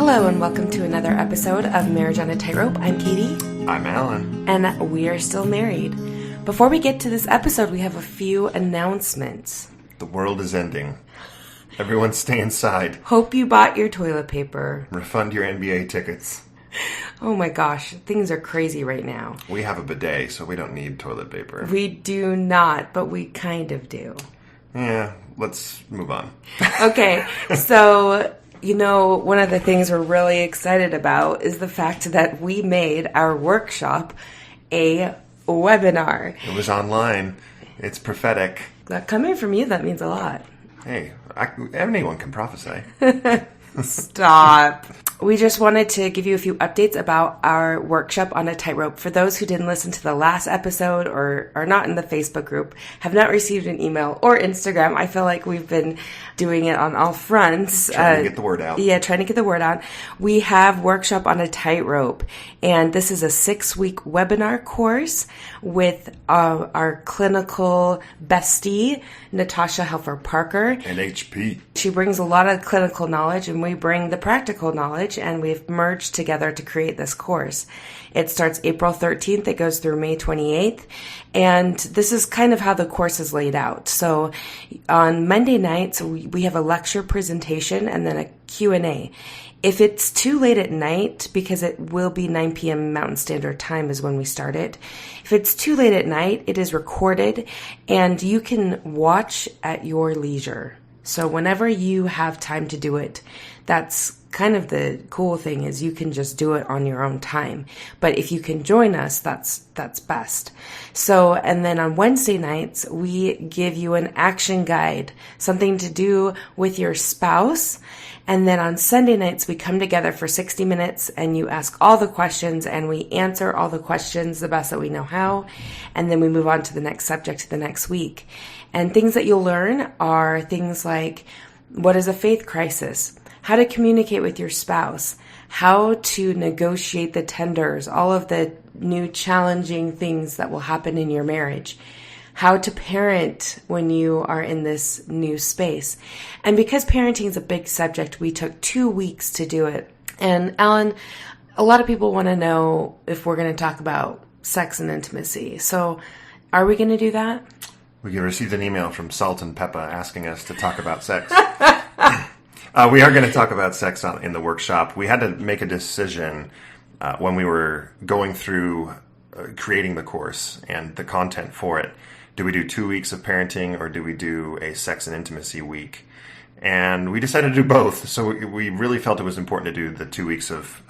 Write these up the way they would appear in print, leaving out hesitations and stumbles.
Hello and welcome to another episode of Marriage on a Tightrope. I'm Katie. I'm Alan. And we are still married. Before we get to this episode, we have a few announcements. The world is ending. Everyone stay inside. Hope you bought your toilet paper. Refund your NBA tickets. Oh my gosh, things are crazy right now. We have a bidet, so we don't need toilet paper. We do not, but we kind of do. Yeah, let's move on. Okay, so... You know, one of the things we're really excited about is the fact that we made our workshop a webinar. It was online. It's prophetic. Coming from you, that means a lot. Hey, anyone can prophesy. Stop. We just wanted to give you a few updates about our workshop on a tightrope. For those who didn't listen to the last episode or are not in the Facebook group, have not received an email or Instagram, I feel like we've been doing it on all fronts. Trying to get the word out. Yeah, trying to get the word out. We have workshop on a tightrope, and this is a 6-week webinar course with our clinical bestie, Natasha Helfer-Parker. NHP. She brings a lot of clinical knowledge, and we bring the practical knowledge, and we've merged together to create this course. It starts April 13th. It goes through May 28th. And this is kind of how the course is laid out. So on Monday nights, we have a lecture presentation and then a Q&A. If it's too late at night, because it will be 9 p.m. Mountain Standard Time is when we start it. If it's too late at night, it is recorded and you can watch at your leisure. So whenever you have time to do it, that's kind of the cool thing is you can just do it on your own time. But if you can join us, that's best. So, and then on Wednesday nights, we give you an action guide, something to do with your spouse. And then on Sunday nights, we come together for 60 minutes and you ask all the questions and we answer all the questions the best that we know how. And then we move on to the next subject the next week. And things that you'll learn are things like, what is a faith crisis? How to communicate with your spouse, how to negotiate the tenders, all of the new challenging things that will happen in your marriage, how to parent when you are in this new space. And because parenting is a big subject, we took 2 weeks to do it. And Alan, a lot of people want to know if we're going to talk about sex and intimacy. So are we going to do that? We received an email from Salt and Peppa asking us to talk about sex. We are going to talk about sex in the workshop. We had to make a decision when we were going through creating the course and the content for it. Do we do 2 weeks of parenting or do we do a sex and intimacy week? And we decided to do both. So we really felt it was important to do the 2 weeks of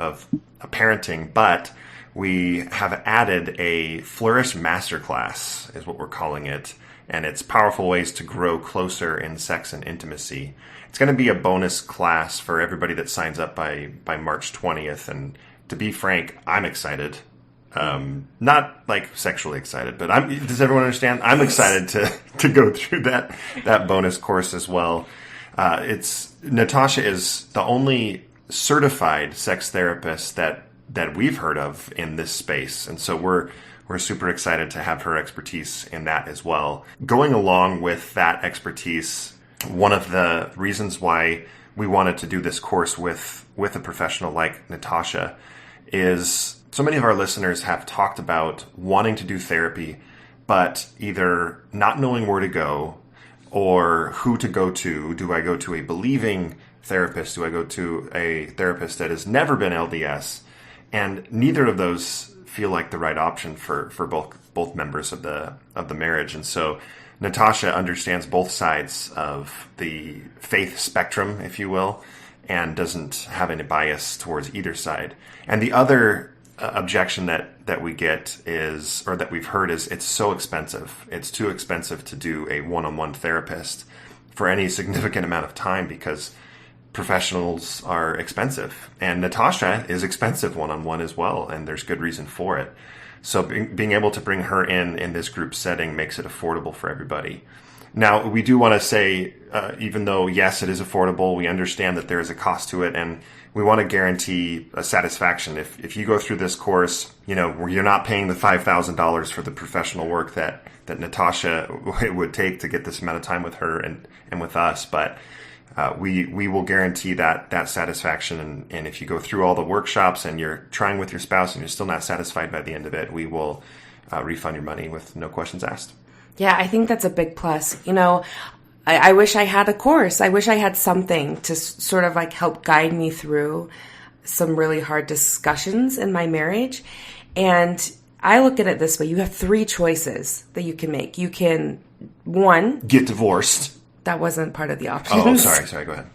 parenting, but we have added a Flourish Masterclass is what we're calling it. And it's powerful ways to grow closer in sex and intimacy. It's going to be a bonus class for everybody that signs up by March 20th. And to be frank, I'm excited. Not like sexually excited, but does everyone understand? I'm excited to go through that bonus course as well. Natasha is the only certified sex therapist that we've heard of in this space. And so we're super excited to have her expertise in that as well. Going along with that expertise, one of the reasons why we wanted to do this course with a professional like Natasha is so many of our listeners have talked about wanting to do therapy, but either not knowing where to go or who to go to. Do I go to a believing therapist? Do I go to a therapist that has never been LDS? And neither of those feel like the right option for both members of the marriage. And so Natasha understands both sides of the faith spectrum, if you will, and doesn't have any bias towards either side. And the other objection that we get is, or that we've heard is, it's so expensive. It's too expensive to do a one-on-one therapist for any significant amount of time because professionals are expensive, and Natasha is expensive one-on-one as well, and there's good reason for it. So being able to bring her in this group setting makes it affordable for everybody. Now, we do want to say, even though, yes, it is affordable, we understand that there is a cost to it, and we want to guarantee a satisfaction. If you go through this course, where you're not paying the $5,000 for the professional work that Natasha would take to get this amount of time with her and with us, but we will guarantee that satisfaction. And if you go through all the workshops and you're trying with your spouse and you're still not satisfied by the end of it, we will refund your money with no questions asked. Yeah, I think that's a big plus. I wish I had a course. I wish I had something to sort of like help guide me through some really hard discussions in my marriage. And I look at it this way. You have 3 choices that you can make. You can, 1, get divorced. That wasn't part of the options. Oh, sorry. Go ahead.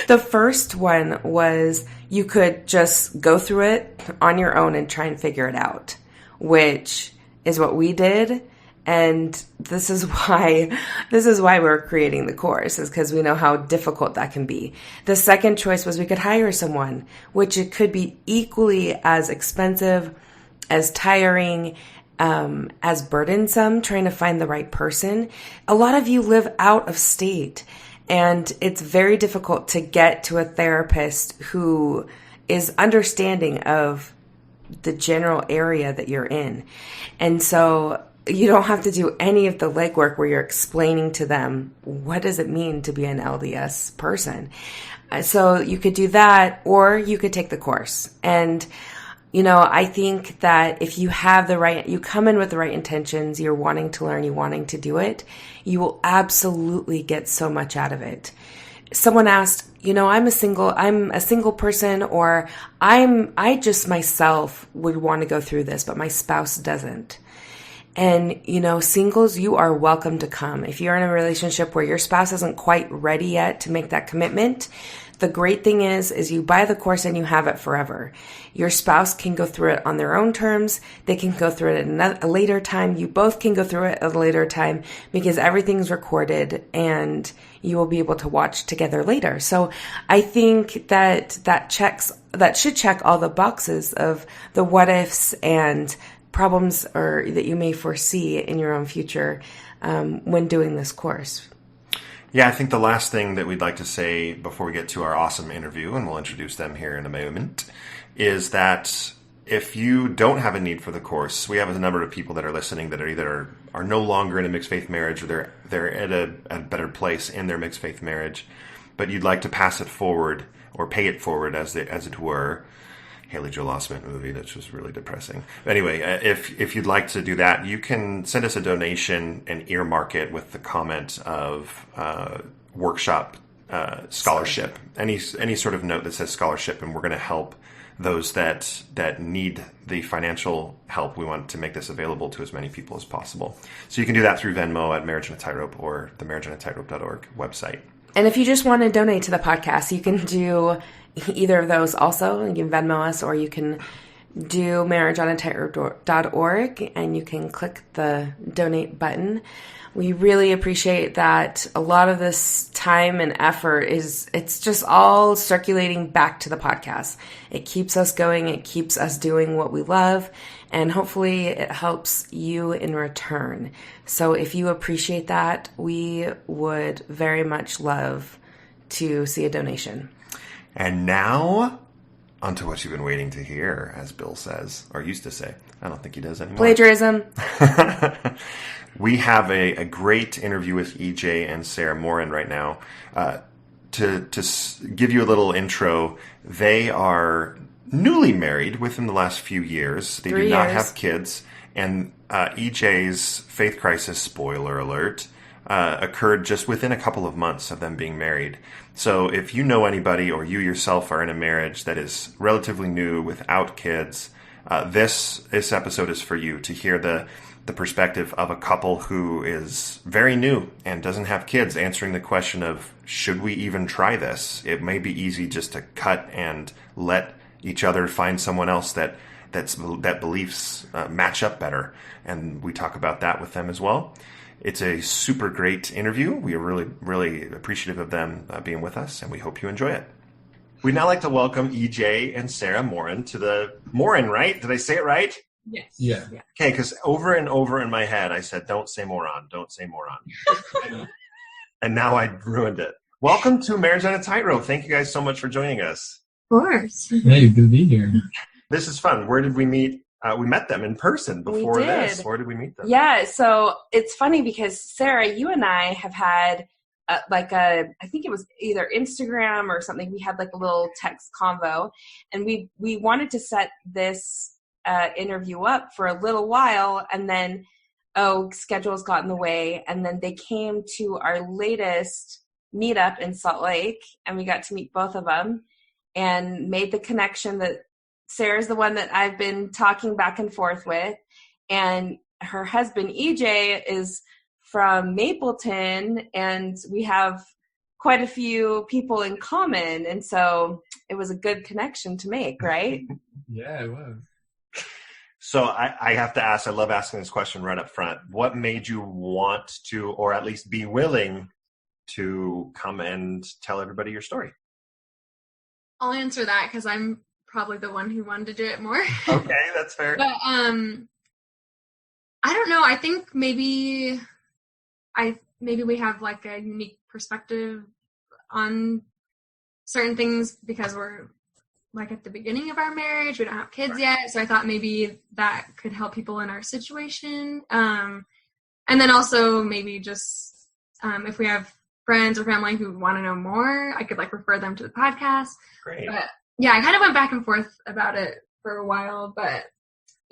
The first one was you could just go through it on your own and try and figure it out, which is what we did. And this is why we're creating the course, is because we know how difficult that can be. The second choice was we could hire someone, which it could be equally as expensive, as tiring, as burdensome, trying to find the right person. A lot of you live out of state, and it's very difficult to get to a therapist who is understanding of the general area that you're in. And so you don't have to do any of the legwork where you're explaining to them, what does it mean to be an LDS person? So you could do that, or you could take the course. And, I think that if you have you come in with the right intentions, you're wanting to learn, you're wanting to do it, you will absolutely get so much out of it. Someone asked, I'm a single person, or I just myself would want to go through this, but my spouse doesn't. And, singles, you are welcome to come. If you're in a relationship where your spouse isn't quite ready yet to make that commitment, the great thing is you buy the course and you have it forever. Your spouse can go through it on their own terms. They can go through it at a later time. You both can go through it at a later time, because everything's recorded and you will be able to watch together later. So I think that should check all the boxes of the what ifs and problems that you may foresee in your own future when doing this course. Yeah, I think the last thing that we'd like to say before we get to our awesome interview, and we'll introduce them here in a moment, is that if you don't have a need for the course, we have a number of people that are listening that are either are no longer in a mixed faith marriage, or they're at a better place in their mixed faith marriage, but you'd like to pass it forward or pay it forward, as it were. Haley Joel Osment movie that's just really depressing. Anyway, if you'd like to do that, you can send us a donation and earmark it with the comment of workshop scholarship. Any sort of note that says scholarship, and we're going to help those that need the financial help. We want to make this available to as many people as possible. So you can do that through Venmo at Marriage on a Tightrope or the marriageonatightrope.org website. And if you just want to donate to the podcast, you can do either of those also. You can Venmo us, or you can do marriageonatightrope.org and you can click the donate button. We really appreciate that. A lot of this time and effort it's just all circulating back to the podcast. It keeps us going. It keeps us doing what we love. And hopefully it helps you in return. So if you appreciate that, we would very much love to see a donation. And now, onto what you've been waiting to hear, as Bill says, or used to say. I don't think he does anymore. Plagiarism. We have a great interview with EJ and Sarah Morin right now. To give you a little intro, they are newly married within the last few years. They do not have kids. And EJ's faith crisis, spoiler alert, occurred just within a couple of months of them being married. So if you know anybody, or you yourself are in a marriage that is relatively new without kids, this episode is for you to hear the perspective of a couple who is very new and doesn't have kids, answering the question of, should we even try this? It may be easy just to cut and let each other find someone else that beliefs match up better. And we talk about that with them as well. It's a super great interview. We are really, really appreciative of them being with us, and we hope you enjoy it. We'd now like to welcome EJ and Sarah Morin to the Morin, right? Did I say it right? Yes. Yeah. Okay, because over and over in my head, I said, don't say moron, don't say moron. And now I ruined it. Welcome to Marriage on a Tightrope. Thank you guys so much for joining us. Of course. Hey, good to be here. This is fun. Where did we meet? We met them in person before this. Where did we meet them? Yeah, so it's funny because, Sarah, you and I have had I think it was either Instagram or something. We had like a little text convo, and we wanted to set this interview up for a little while, and then schedules got in the way, and then they came to our latest meetup in Salt Lake, and we got to meet both of them and made the connection that Sarah's the one that I've been talking back and forth with, and her husband EJ is from Mapleton, and we have quite a few people in common, and so it was a good connection to make, right? Yeah, it was. So I have to ask, I love asking this question right up front. What made you want to, or at least be willing to come and tell everybody your story? I'll answer that because I'm probably the one who wanted to do it more. Okay, that's fair. But I don't know. I think maybe we have like a unique perspective on certain things because we're like at the beginning of our marriage. We don't have kids yet. So I thought maybe that could help people in our situation. And then also maybe just if we have friends or family who want to know more, I could like refer them to the podcast. Great. But yeah, I kind of went back and forth about it for a while, but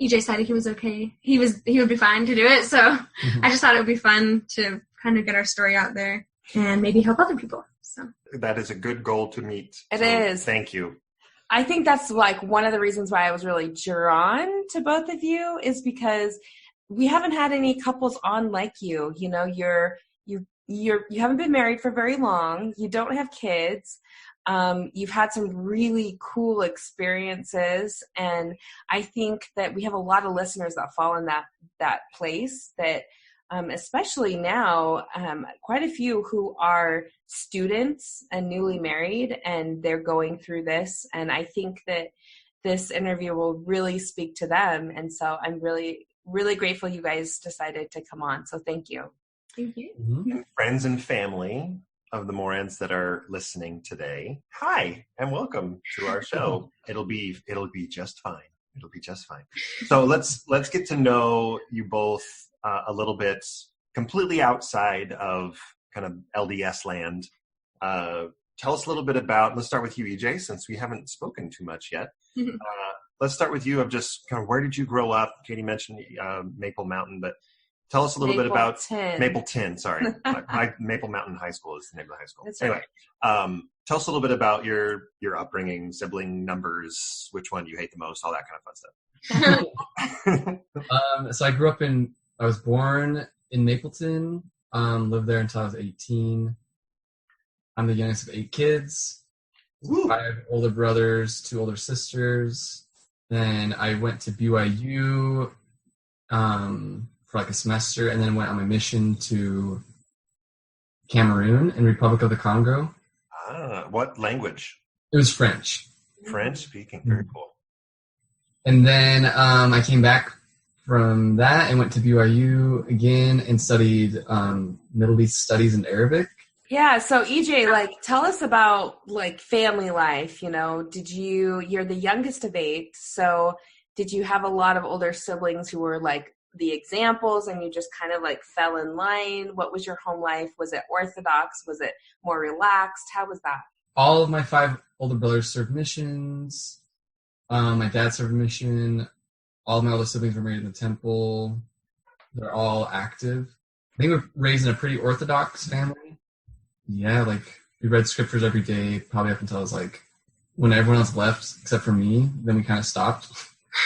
EJ said he was okay. He would be fine to do it. So I just thought it would be fun to kind of get our story out there and maybe help other people. So that is a good goal to meet. It is. Thank you. I think that's like one of the reasons why I was really drawn to both of you is because we haven't had any couples on like you. You know, you haven't been married for very long. You don't have kids. You've had some really cool experiences, and I think that we have a lot of listeners that fall in that place that, especially now, quite a few who are students and newly married, and they're going through this, and I think that this interview will really speak to them, and so I'm really, really grateful you guys decided to come on, so thank you. thank you. And friends and family of the Morins that are listening today, hi, and welcome to our show. It'll be just fine. It'll be just fine. So let's get to know you both a little bit, completely outside of kind of LDS land. Tell us a little bit about, let's start with you, EJ, since we haven't spoken too much yet. Let's start with you of just kind of where did you grow up? Katie mentioned Maple Mountain, but tell us a little bit about Mapleton. Sorry, Maple Mountain High School is the name of the high school. That's anyway, tell us a little bit about your upbringing, sibling numbers, which one you hate the most, all that kind of fun stuff. So I was born in Mapleton, lived there until I was 18. I'm the youngest of 8 kids, Woo. 5 older brothers, 2 older sisters. Then I went to BYU for like a semester, and then went on my mission to Cameroon in Republic of the Congo. What language? It was French. French speaking. Very cool. And then I came back from that and went to BYU again and studied Middle East studies and Arabic. Yeah, so EJ, like, tell us about like family life. You know, you're the youngest of 8, so did you have a lot of older siblings who were like the examples and you just kind of like fell in line? What was your home life? Was it Orthodox? Was it more relaxed? How was that? All of my 5 older brothers served missions. My dad served a mission. All of my older siblings were married in the temple. They're all active. I think we're raised in a pretty Orthodox family. Yeah, like we read scriptures every day, probably up until I was like, when everyone else left except for me, then we kind of stopped.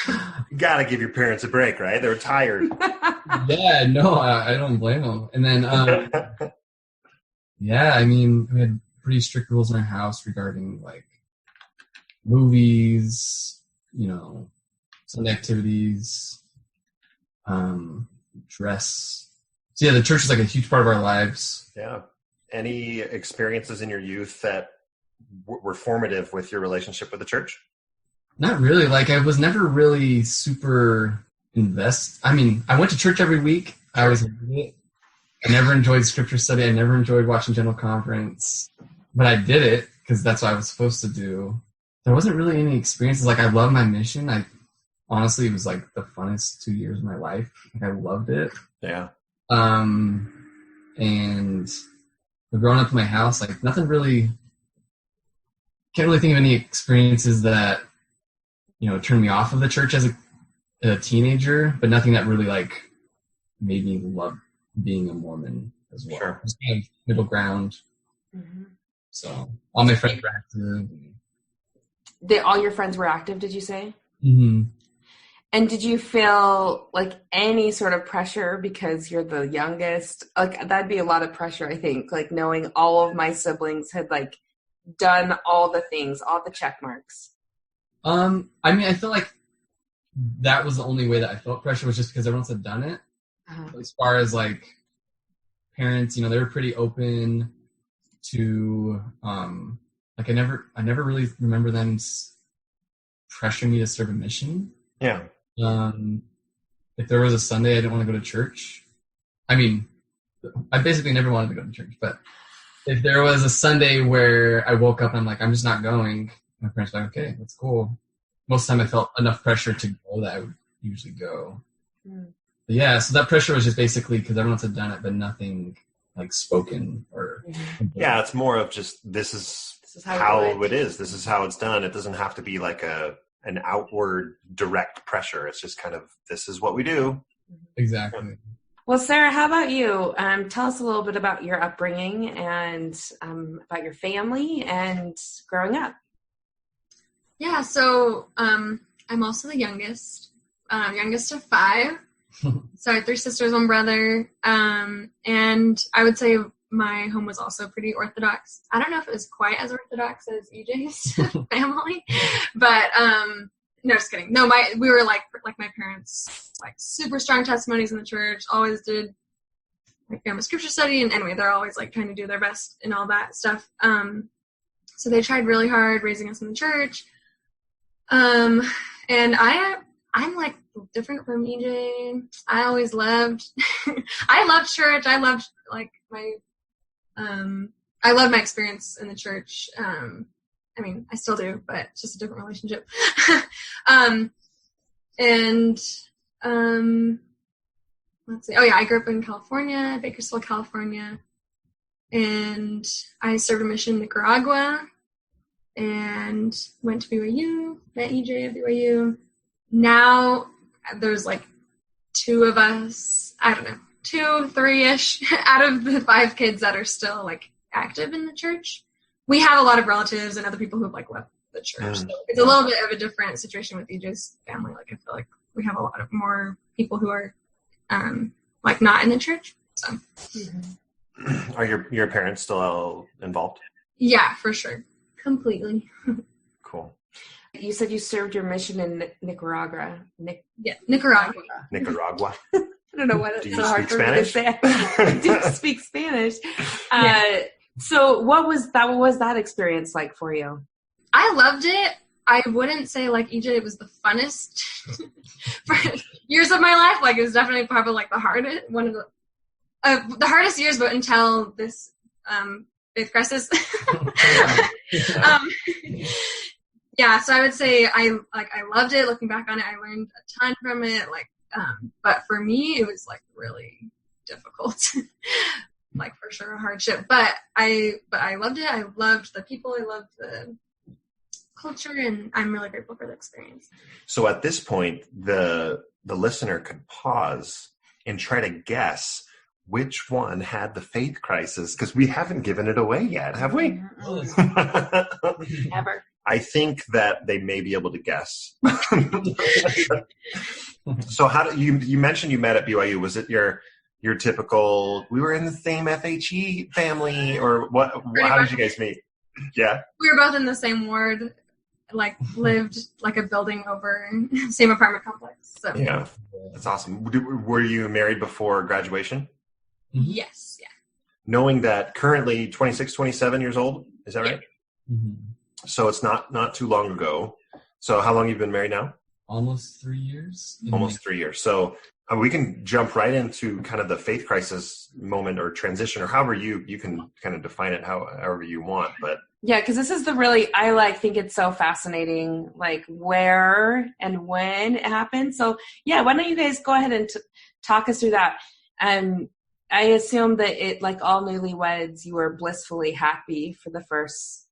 You gotta give your parents a break, right? They were tired. Yeah, no, I don't blame them. And then, yeah, I mean, we had pretty strict rules in our house regarding like movies, you know, Sunday activities, dress. So yeah, the church is like a huge part of our lives. Yeah. Any experiences in your youth that were formative with your relationship with the church? Not really. Like, I was never really super I mean, I went to church every week. I always hated it. I never enjoyed scripture study. I never enjoyed watching General Conference. But I did it because that's what I was supposed to do. There wasn't really any experiences. Like, I love my mission. Honestly, it was like the funnest 2 years of my life. Like, I loved it. Yeah. And growing up in my house, like nothing really, can't really think of any experiences that, turned me off of the church as a teenager, but nothing that really like made me love being a Mormon as well. Sure. Just kind of middle ground. Mm-hmm. So all my friends were active. All your friends were active, did you say? Mm-hmm. And did you feel like any sort of pressure because you're the youngest? Like that'd be a lot of pressure, I think, like knowing all of my siblings had like done all the things, all the check marks. I feel like that was the only way that I felt pressure was just because everyone else had done it. Uh-huh. As far as like parents, they were pretty open to, like I never really remember them pressuring me to serve a mission. Yeah. If there was a Sunday I didn't want to go to church, I basically never wanted to go to church, but if there was a Sunday where I woke up and I'm like, I'm just not going, my parents were like, okay, that's cool. Most of the time I felt enough pressure to go that I would usually go. Mm. But yeah, so that pressure was just basically because everyone else had done it, but nothing like spoken or. Mm-hmm. Yeah, it's more of just this is how it is. This is how it's done. It doesn't have to be like an outward direct pressure. It's just kind of, this is what we do. Exactly. Well, Sarah, how about you? Tell us a little bit about your upbringing and about your family and growing up. Yeah, so I'm also the youngest of 5. So I have 3 sisters, 1 brother. And I would say my home was also pretty Orthodox. I don't know if it was quite as Orthodox as EJ's family, but no, just kidding. No, we were like my parents, like super strong testimonies in the church, always did like family scripture study, and anyway, they're always like trying to do their best and all that stuff. So they tried really hard raising us in the church. And I'm like different from EJ. I always loved, I loved church. I loved like I loved my experience in the church. I still do, but it's just a different relationship. Let's see. Oh yeah, I grew up in California, Bakersfield, California, and I served a mission in Nicaragua, and went to BYU, met EJ at BYU. Now there's like 2 of us, I don't know, 2, 3-ish out of the 5 kids that are still like active in the church. We have a lot of relatives and other people who have like left the church. So it's a little bit of a different situation with EJ's family. Like I feel like we have a lot of more people who are like not in the church. So Are your parents still involved? Yeah, for sure. Completely. Cool. You said you served your mission in Nicaragua. Nicaragua. Nicaragua. I don't know why that's so hard for me to say. I do speak Spanish. So what was that experience like for you? I loved it. I wouldn't say like EJ it was the funnest for years of my life. Like it was definitely probably like the hardest, one of the hardest years, but until this faith crisis. Yeah, so I would say I loved it. Looking back on it, I learned a ton from it. But for me, it was like really difficult. Like for sure a hardship. But I loved it. I loved the people. I loved the culture, and I'm really grateful for the experience. So at this point, the listener could pause and try to guess which one had the faith crisis, because we haven't given it away yet, have we? Ever. I think that they may be able to guess. So how do you mentioned you met at BYU? Was it your typical, we were in the same FHE family, or what? How did you guys meet? Yeah. We were both in the same ward, like lived like a building over, same apartment complex. So Yeah, that's awesome. Were you married before graduation? Yes, yeah. Knowing that currently 26, 27 years old, is that right? Mm-hmm. So it's not too long ago. So how long have you been married now? Almost 3 years. Almost 3 years. So we can jump right into kind of the faith crisis moment or transition, or however you can kind of define it however you want. But yeah, because this is think it's so fascinating, like where and when it happened. So yeah, why don't you guys go ahead and talk us through that? I assume that it, like all newlyweds, you were blissfully happy for the first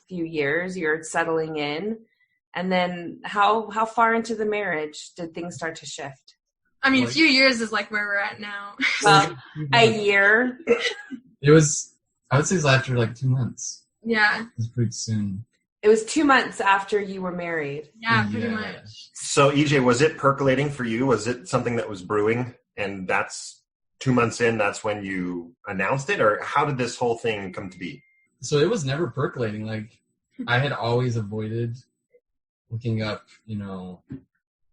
few years. You're settling in. And then how far into the marriage did things start to shift? I mean, a few years is like where we're at now. Well, a year. It was, I would say it was after like 2 months. Yeah. It was pretty soon. It was 2 months after you were married. Yeah, pretty much. So, EJ, was it percolating for you? Was it something that was brewing? And that's 2 months in, that's when you announced it? Or how did this whole thing come to be? So it was never percolating. Like, I had always avoided looking up,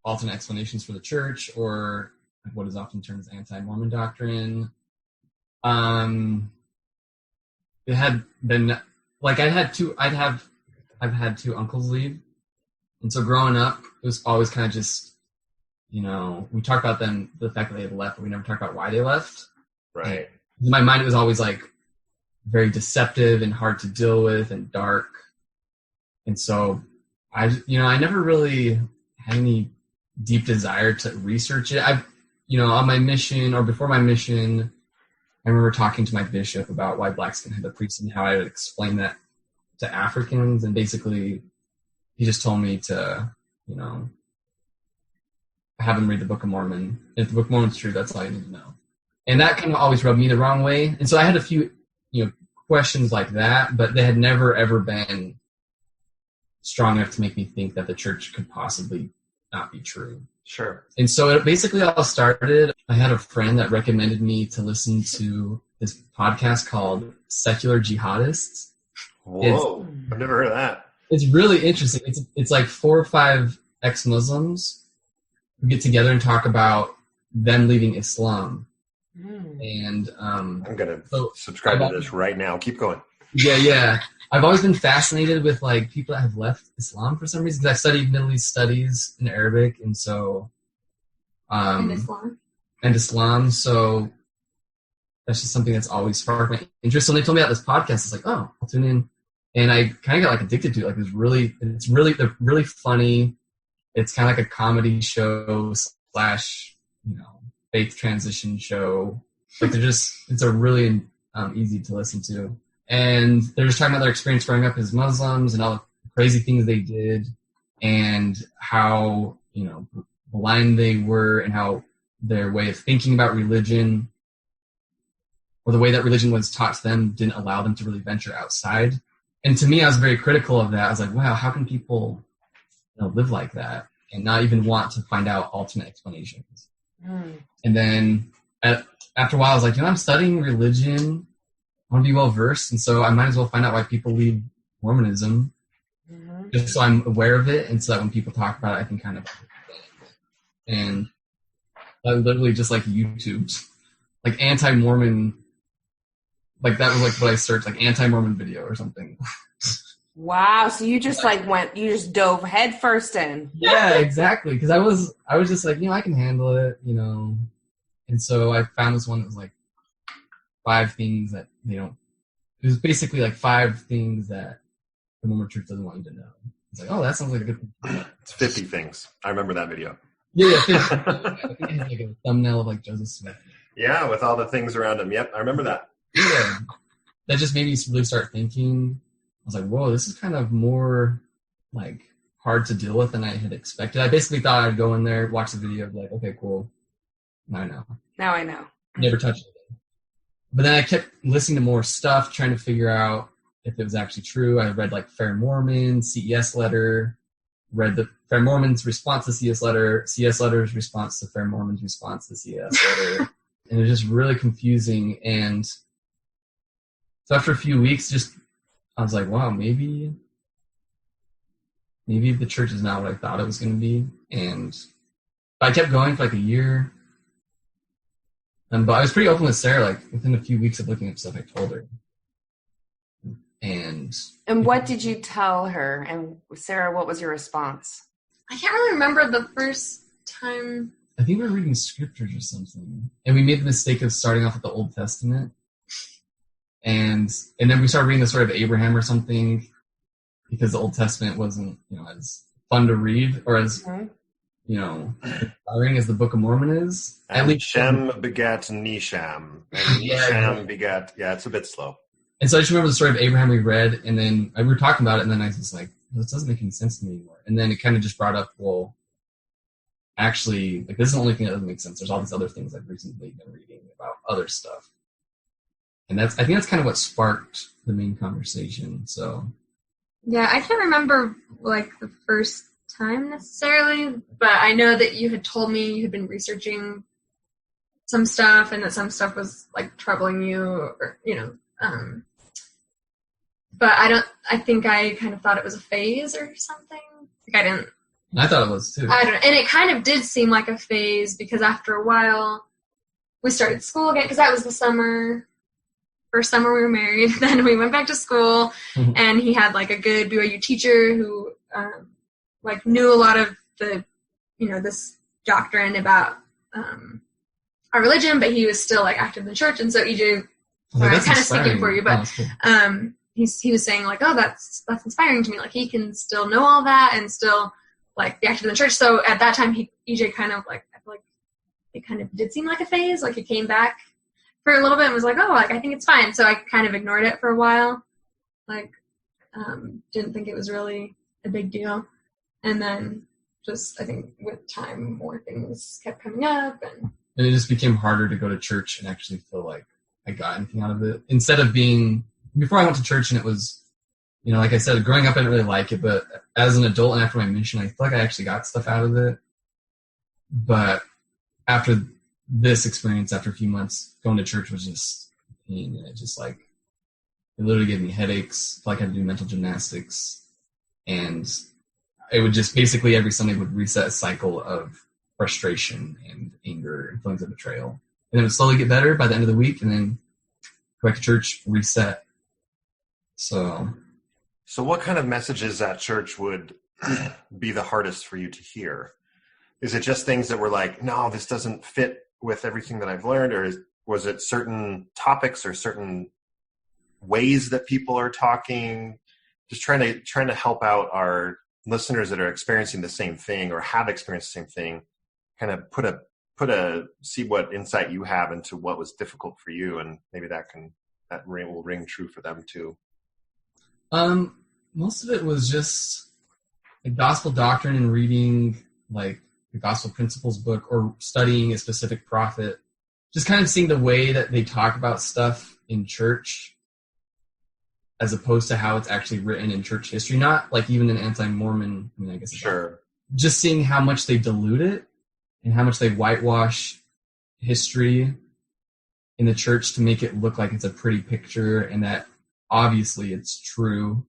alternate explanations for the church or what is often termed as anti-Mormon doctrine. It had been like I've had two uncles leave. And so growing up, it was always kind of just, we talked about them, the fact that they had left, but we never talked about why they left. Right. In my mind, it was always like very deceptive and hard to deal with and dark. And so I never really had any deep desire to research it. On my mission or before my mission, I remember talking to my bishop about why blacks can have a priest and how I would explain that to Africans. And basically, he just told me to, have them read the Book of Mormon. If the Book of Mormon's true, that's all you need to know. And that kind of always rubbed me the wrong way. And so I had a few, questions like that, but they had never, ever been strong enough to make me think that the church could possibly not be true. Sure. And so it basically all started, I had a friend that recommended me to listen to this podcast called Secular Jihadists. Whoa, I've never heard of that. It's really interesting. It's like 4 or 5 ex-Muslims who get together and talk about them leaving Islam. And I'm going to subscribe to this right now. Keep going. Yeah. I've always been fascinated with like people that have left Islam for some reason, because I studied Middle East studies in Arabic, and so and Islam. So that's just something that's always sparked my interest. So when they told me about this podcast, it's like, oh, I'll tune in, and I kind of got like addicted to it. Like they're really funny. It's kind of like a comedy show / faith transition show. Like it's a really easy to listen to. And they're just talking about their experience growing up as Muslims and all the crazy things they did and how, blind they were and how their way of thinking about religion or the way that religion was taught to them didn't allow them to really venture outside. And to me, I was very critical of that. I was like, wow, how can people live like that and not even want to find out alternate explanations? And then after a while, I was like, I'm studying religion. I want to be well versed, and so I might as well find out why people leave Mormonism, just so I'm aware of it, and so that when people talk about it, I can kind of. And I literally just like YouTubed, like anti-Mormon, like that was like what I searched, like anti-Mormon video or something. Wow! So you just you just dove head first in. Yeah, exactly. Because I was just like, I can handle it, and so I found this one that was like 5 things that they don't. It was basically like 5 things that the Mormon Church doesn't want you to know. It's like, oh, that sounds like a good thing. It's 50 things. I remember that video. Yeah. 50. I think it has like a thumbnail of like Joseph Smith. Yeah, with all the things around him. Yep, I remember that. Yeah, that just made me really start thinking. I was like, whoa, this is kind of more like hard to deal with than I had expected. I basically thought I'd go in there, watch the video, like, okay, cool. Now I know. Never touched it. But then I kept listening to more stuff, trying to figure out if it was actually true. I read like Fair Mormon, CES letter, read the Fair Mormon's response to CS letter, CS letter's response to Fair Mormon's response to CS letter. And it was just really confusing. And so after a few weeks, I was like, wow, maybe the church is not what I thought it was going to be. But I kept going for like a year. But I was pretty open with Sarah, like within a few weeks of looking up stuff, I told her. And what did you tell her? And Sarah, what was your response? I can't really remember the first time. I think we were reading scriptures or something. And we made the mistake of starting off with the Old Testament. And then we started reading the story of Abraham or something because the Old Testament wasn't, as fun to read or as, inspiring as the Book of Mormon is. And At least Shem begat Nisham, and Nisham begat. Yeah, it's a bit slow. And so I just remember the story of Abraham we read, and then we were talking about it, and then I was like, well, this doesn't make any sense to me anymore. And then it kind of just brought up, well, actually, like, this is the only thing that doesn't make sense. There's all these other things I've recently been reading about other stuff. And I think that's kind of what sparked the main conversation. So yeah, I can't remember like the first time necessarily, but I know that you had told me you had been researching some stuff and that some stuff was like troubling you, or but I think I kind of thought it was a phase or something. Like I thought it was too. I don't know. And it kind of did seem like a phase because after a while we started school again, because that was the first summer we were married. Then we went back to school, and he had like a good BYU teacher who like knew a lot of the, this doctrine about our religion, but he was still like active in the church. And so EJ, sorry, I'm kind of speaking for you, but cool. He was saying like, oh, that's inspiring to me. Like he can still know all that and still like be active in the church. So at that time, EJ kind of like, I feel like it kind of did seem like a phase. Like he came back for a little bit and was like, oh, like I think it's fine. So I kind of ignored it for a while. Like, didn't think it was really a big deal. And then just, I think with time, more things kept coming up. And it just became harder to go to church and actually feel like I got anything out of it. Instead of before I went to church, and it was, like I said, growing up, I didn't really like it. But as an adult and after my mission, I feel like I actually got stuff out of it. But after this experience, after a few months, going to church was just pain. And it just like, it literally gave me headaches. I felt like I had to do mental gymnastics. And it would just basically every Sunday would reset a cycle of frustration and anger and feelings of betrayal. And then it would slowly get better by the end of the week, and then go back to church, reset. So what kind of messages at church would be the hardest for you to hear? Is it just things that were like, no, this doesn't fit with everything that I've learned, or was it certain topics or certain ways that people are talking? Just trying to help out our listeners that are experiencing the same thing or have experienced the same thing, kind of see what insight you have into what was difficult for you, and maybe that will ring true for them too. Most of it was just like gospel doctrine and reading like the Gospel Principles book or studying a specific prophet. Just kind of seeing the way that they talk about stuff in church as opposed to how it's actually written in church history. Not like even an anti-Mormon, I guess. Sure. Just seeing how much they dilute it and how much they whitewash history in the church to make it look like it's a pretty picture and that obviously it's true.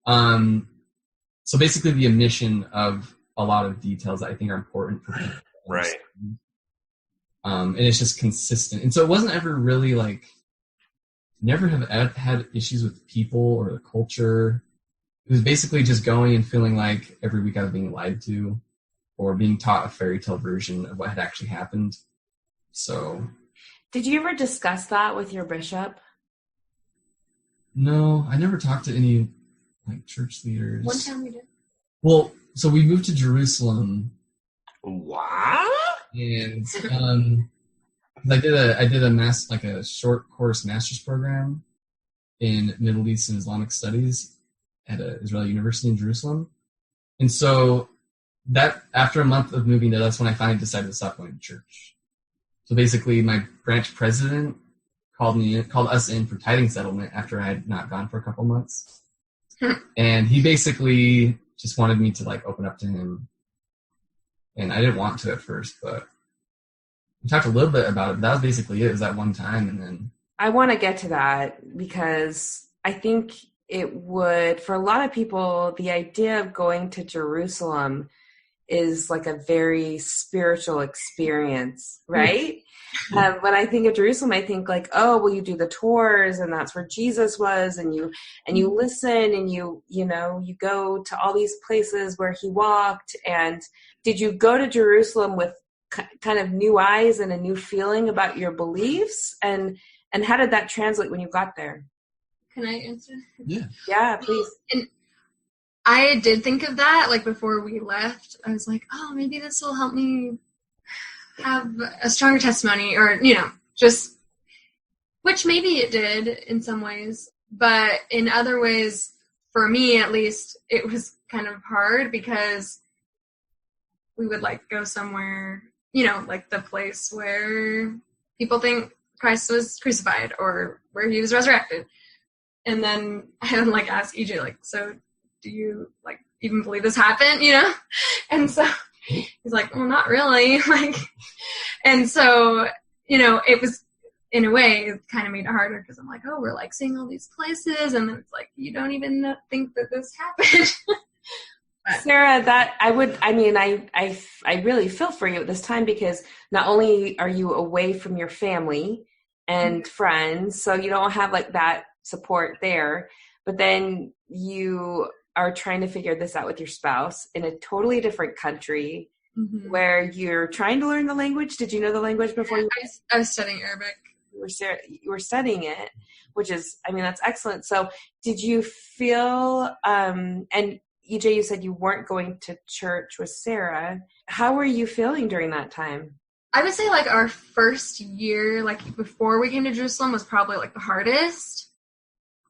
So basically the omission of a lot of details that I think are important for people. Right. And it's just consistent. And so it wasn't ever really like, never have had issues with people or the culture. It was basically just going and feeling like every week I was being lied to or being taught a fairy tale version of what had actually happened. So. Did you ever discuss that with your bishop? No, I never talked to any like church leaders. One time we did. Well, so we moved to Jerusalem. What? And I did a short course master's program in Middle East and Islamic Studies at an Israeli university in Jerusalem. And so that after a month of moving there, that's when I finally decided to stop going to church. So basically my branch president called us in for tithing settlement after I had not gone for a couple months. And he basically just wanted me to like open up to him. And I didn't want to at first, but we talked a little bit about it. That was basically it. It was that one time. And then I want to get to that because I think it would, for a lot of people, the idea of going to Jerusalem is like a very spiritual experience, right? When I think of Jerusalem, I think like, oh, well, you do the tours and that's where Jesus was, and you listen and you go to all these places where he walked. And did you go to Jerusalem with kind of new eyes and a new feeling about your beliefs? And how did that translate when you got there? Can I answer? Yeah. Yeah, please. And I did think of that, like, before we left. I was like, oh, maybe this will help me have a stronger testimony, or, just, which maybe it did in some ways, but in other ways, for me at least, it was kind of hard because we would, like, go somewhere, like the place where people think Christ was crucified or where he was resurrected. And then I would, like, ask EJ, like, so do you, like, even believe this happened, And so he's like, well, not really. Like, and so, it was, in a way, it kind of made it harder because I'm like, oh, we're, like, seeing all these places. And then it's like, you don't even think that this happened. Sarah, I really feel for you at this time, because not only are you away from your family and friends, so you don't have, like, that support there, but then you are trying to figure this out with your spouse in a totally different country where you're trying to learn the language. Did you know the language before you? I was studying Arabic. You were studying it, which is, that's excellent. So did you feel, and EJ, you said you weren't going to church with Sarah. How were you feeling during that time? I would say, like, our first year, like, before we came to Jerusalem was probably, like, the hardest.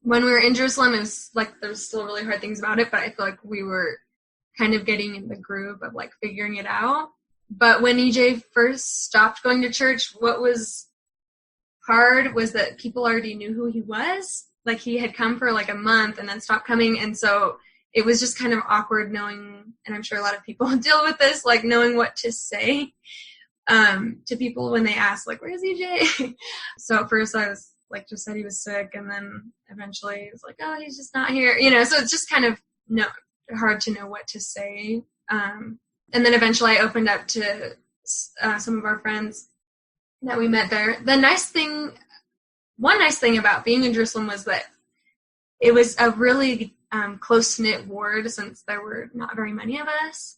When we were in Jerusalem, it was, like, there's still really hard things about it, but I feel like we were kind of getting in the groove of, like, figuring it out. But when EJ first stopped going to church, what was hard was that people already knew who he was. Like, he had come for, like, a month and then stopped coming, and so it was just kind of awkward knowing, and I'm sure a lot of people deal with this, like, knowing what to say to people when they ask, like, where's EJ? So at first I was, like, just said he was sick, and then eventually it was like, oh, he's just not here, so it's just kind of hard to know what to say. And then eventually I opened up to some of our friends that we met there. One nice thing about being in Jerusalem was that it was a really close-knit ward, since there were not very many of us.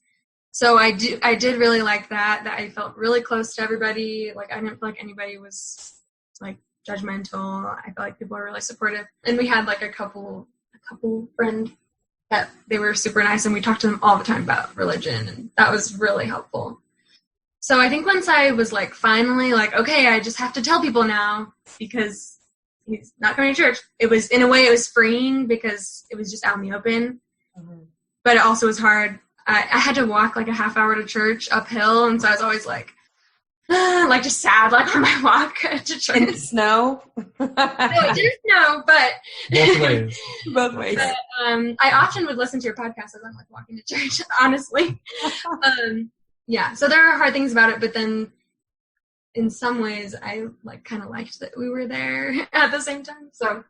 So I did really like that I felt really close to everybody. Like, I didn't feel like anybody was, like, judgmental. I felt like people were really supportive. And we had, like, a couple friends that they were super nice, and we talked to them all the time about religion, and that was really helpful. So I think once I was, like, finally, like, okay, I just have to tell people now because he's not going to church. It was, in a way, it was freeing because it was just out in the open. But it also was hard. I had to walk, like, a half hour to church uphill, and so I was always, like just sad, like, on my walk to church. In the snow? No, it did snow, but Both ways. But, I often would listen to your podcast as I'm, like, walking to church, honestly. Yeah, so there are hard things about it, but then in some ways I, like, kind of liked that we were there at the same time. So,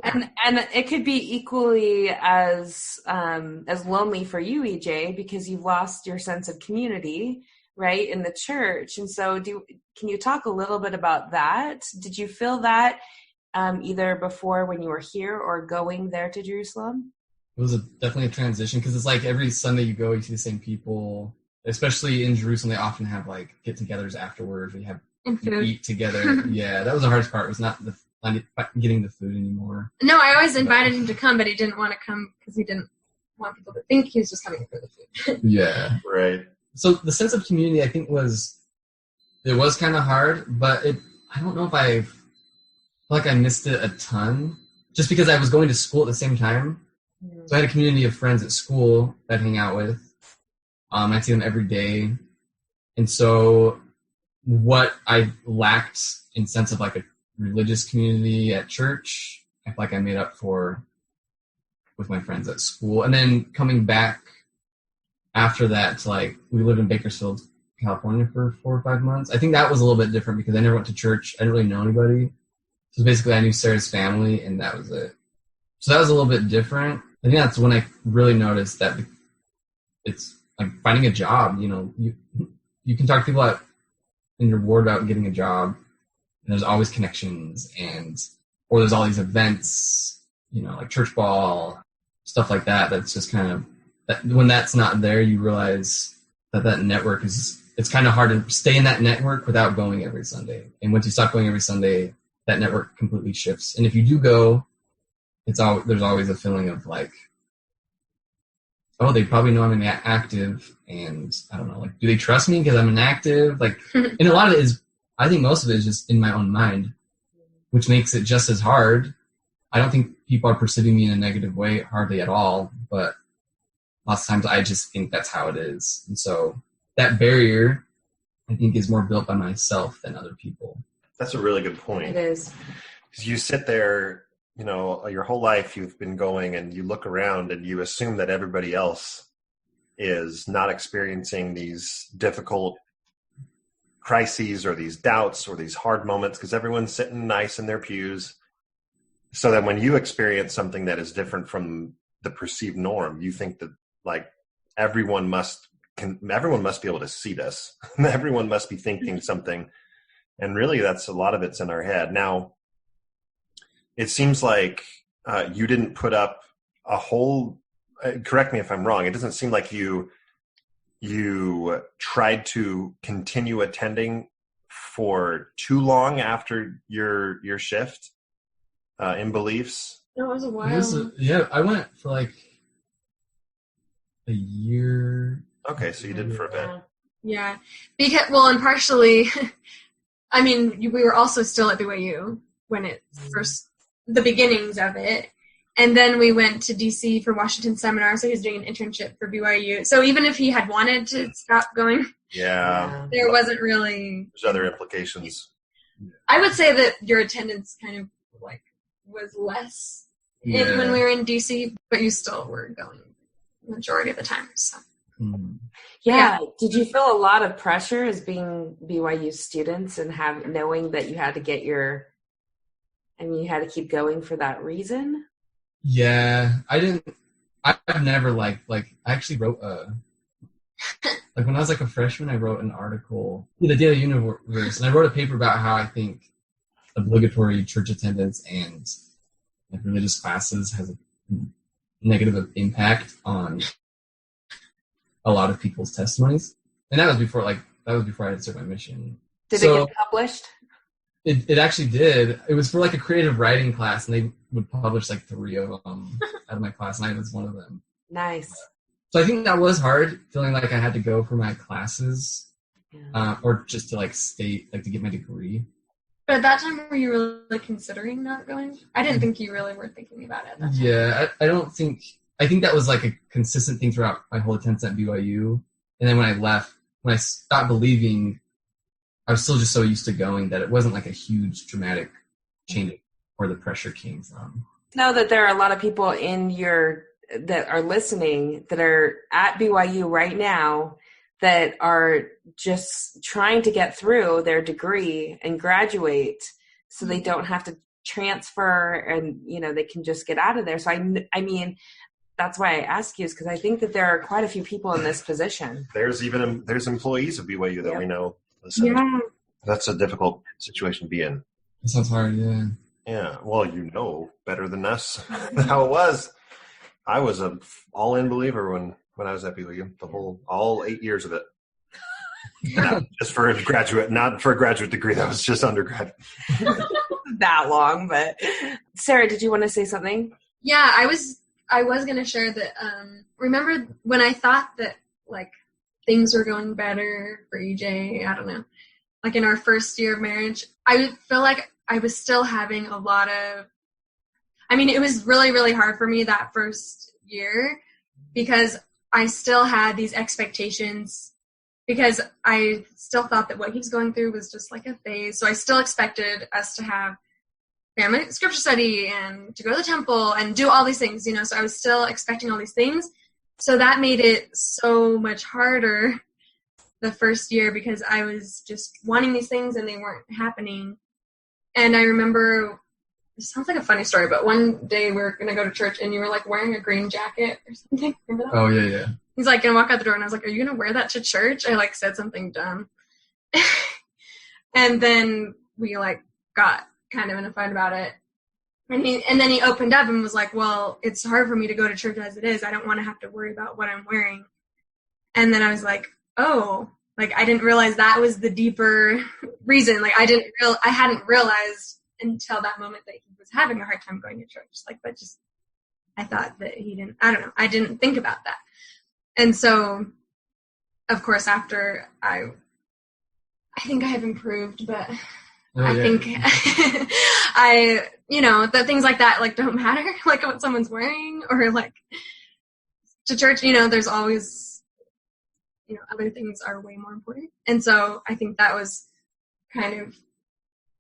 and it could be equally as lonely for you, EJ, because you've lost your sense of community, right, in the church. And so can you talk a little bit about that? Did you feel that either before when you were here or going there to Jerusalem? It was definitely a transition, because it's like every Sunday you go, you see the same people. Especially in Jerusalem, they often have, like, get-togethers afterwards. You eat together. Yeah, that was the hardest part. Was not getting the food anymore. No, I always invited him to come, but he didn't want to come because he didn't want people to think he was just coming for the food. Yeah, Right. So the sense of community, I think, was kind of hard, but I don't know if I feel like I missed it a ton, just because I was going to school at the same time. So I had a community of friends at school that I'd hang out with. I'd see them every day. And so what I lacked in sense of, like, a religious community at church, I feel like I made up for with my friends at school. And then coming back after that, like, we lived in Bakersfield, California for 4 or 5 months. I think that was a little bit different because I never went to church. I didn't really know anybody. So basically I knew Sarah's family, and that was it. So that was a little bit different. I think that's when I really noticed that it's like finding a job. You can talk to people out in your ward about getting a job, and there's always connections, or there's all these events, like church ball, stuff like that. That's just kind of, when that's not there, you realize that network it's kind of hard to stay in that network without going every Sunday. And once you stop going every Sunday, that network completely shifts. And if you do go, there's always a feeling of, like, oh, they probably know I'm inactive, and I don't know, like, do they trust me because I'm inactive? Like, and a lot of it is, I think most of it is just in my own mind, which makes it just as hard. I don't think people are perceiving me in a negative way, hardly at all, but lots of times I just think that's how it is. And so that barrier, I think, is more built by myself than other people. That's a really good point. It is. Because you sit there, you know, your whole life you've been going and you look around and you assume that everybody else is not experiencing these difficult crises or these doubts or these hard moments because everyone's sitting nice in their pews. So that when you experience something that is different from the perceived norm, you think that like everyone must be able to see this. Everyone must be thinking something. And really that's a lot of it's in our head. Now, it seems like you didn't put up a whole, correct me if I'm wrong, it doesn't seem like you tried to continue attending for too long after your shift in beliefs. It was a while. Yeah, I went for like a year. Okay, so you did for a bit. Yeah. Because, well, and partially, I mean, we were also still at BYU when it first, the beginnings of it. And then we went to DC for Washington seminar, so he was doing an internship for BYU. So even if he had wanted to stop going, yeah, there wasn't really... There's other implications. I would say that your attendance kind of like was less when we were in DC, but you still were going the majority of the time. So. Yeah. Did you feel a lot of pressure as being BYU students and knowing that you had to get you had to keep going for that reason? Yeah, I've never I actually wrote like when I was like a freshman, I wrote an article in the Daily Universe, and I wrote a paper about how I think obligatory church attendance and like religious classes has a negative impact on a lot of people's testimonies. And that was before I had started my mission. Did it get published? It actually did. It was for like a creative writing class, and they would publish like 3 of them out of my class, and I was one of them. Nice. So I think that was hard, feeling like I had to go for my classes, or just to to get my degree. But at that time, were you really considering not going? I didn't think you really were thinking about it at that time. Yeah, I think that was like a consistent thing throughout my whole attendance at BYU. And then when I left, when I stopped believing, I was still just so used to going that it wasn't like a huge dramatic change where the pressure came from. Know that there are a lot of people that are listening that are at BYU right now that are just trying to get through their degree and graduate so they don't have to transfer and, they can just get out of there. So I mean, that's why I ask you is because I think that there are quite a few people in this position. There's employees of BYU that we know. Listen, yeah. That's a difficult situation to be in. It sounds hard, yeah. Yeah, well, better than us how it was. I was an all-in believer when I was at BYU, all 8 years of it. Not just for a graduate, not for a graduate degree. That was just undergrad. That long, but Sarah, did you want to say something? Yeah, I was going to share that. Remember when I thought that like things were going better for EJ? I don't know. Like in our first year of marriage, I feel like I was still having a lot of. I mean, it was really, really hard for me that first year because I still had these expectations because I still thought that what he was going through was just like a phase. So I still expected us to have family scripture study and to go to the temple and do all these things, So I was still expecting all these things. So that made it so much harder the first year because I was just wanting these things and they weren't happening. And I remember, it sounds like a funny story, but one day we were going to go to church and you were like wearing a green jacket or something. Remember that? Oh, yeah. He's like going to walk out the door and I was like, are you going to wear that to church? I said something dumb. And then we got kind of in a fight about it. And then he opened up and was like, well, it's hard for me to go to church as it is. I don't want to have to worry about what I'm wearing. And then I was like, oh, I didn't realize that was the deeper reason. I hadn't realized until that moment that he was having a hard time going to church. That just I thought that he didn't, I don't know, I didn't think about that. And so, of course, after I think I have improved, but I think that things like that, like, don't matter, like what someone's wearing or like to church, there's always, other things are way more important. And so I think that was kind of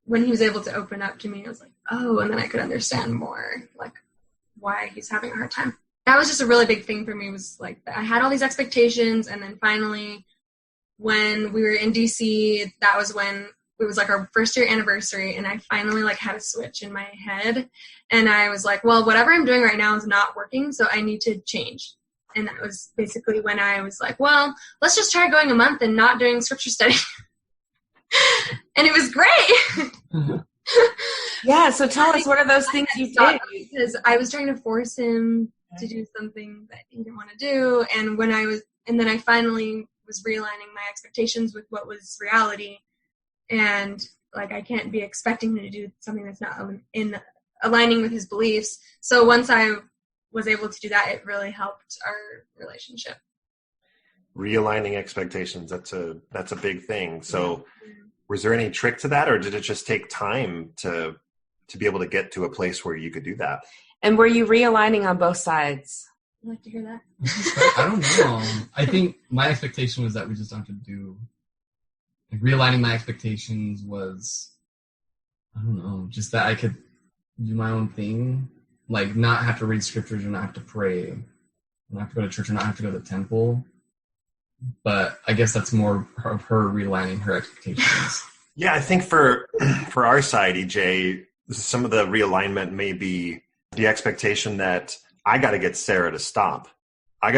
when he was able to open up to me, I was like, oh, and then I could understand more, like, why he's having a hard time. That was just a really big thing for me, was like, I had all these expectations, and then finally when we were in DC, that was when it was like our first year anniversary, and I finally like had a switch in my head, and I was like, well, whatever I'm doing right now is not working, so I need to change. And that was basically when I was like, well, let's just try going a month and not doing scripture study. And it was great. Mm-hmm. Yeah, so tell us, what are those things you did? Because I was trying to force him to do something that he didn't want to do, and then I finally was realigning my expectations with what was reality, and like, I can't be expecting him to do something that's not in aligning with his beliefs. So once I was able to do that, it really helped our relationship. Realigning expectations, that's a big thing. So was there any trick to that, or did it just take time to be able to get to a place where you could do that? And were you realigning on both sides? I'd like to hear that. I don't know. I think my expectation was that we just don't have to do, like, realigning my expectations was, I don't know, just that I could do my own thing, like not have to read scriptures or not have to pray, not have to go to church or not have to go to the temple. But I guess that's more of her realigning her expectations. Yeah, I think for our side, EJ, some of the realignment may be the expectation that I got to get Sarah to stop. I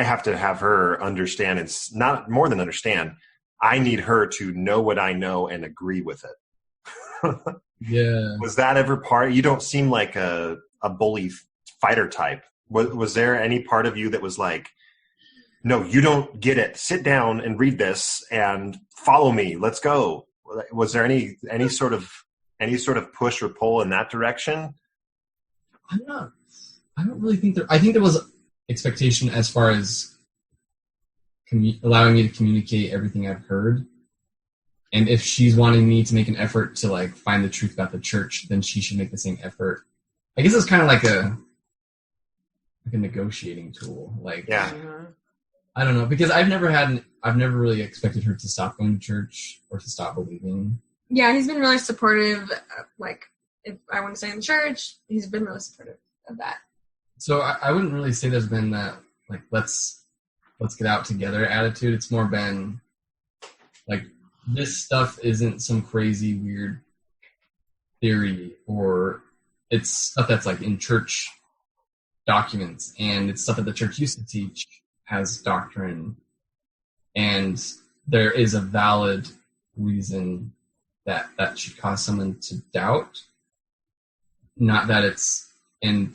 have to have her understand. It's not more than understand. I need her to know what I know and agree with it. Yeah. Was that ever part? You don't seem like a bully fighter type. Was there any part of you that was like, no, you don't get it. Sit down and read this and follow me. Let's go. Was there any sort of push or pull in that direction? I don't really think I think there was expectation as far as allowing me to communicate everything I've heard. And if she's wanting me to make an effort to like find the truth about the church, then she should make the same effort. I guess it's kind of like a negotiating tool. Like, yeah. I don't know, because I've never really expected her to stop going to church or to stop believing. Yeah, he's been really supportive. Like, if I want to stay in the church, he's been really supportive of that. So I wouldn't really say there's been that, like, let's get out together attitude. It's more been like, this stuff isn't some crazy weird theory, or it's stuff that's like in church documents, and it's stuff that the church used to teach as doctrine, and there is a valid reason that should cause someone to doubt. Not that it's, and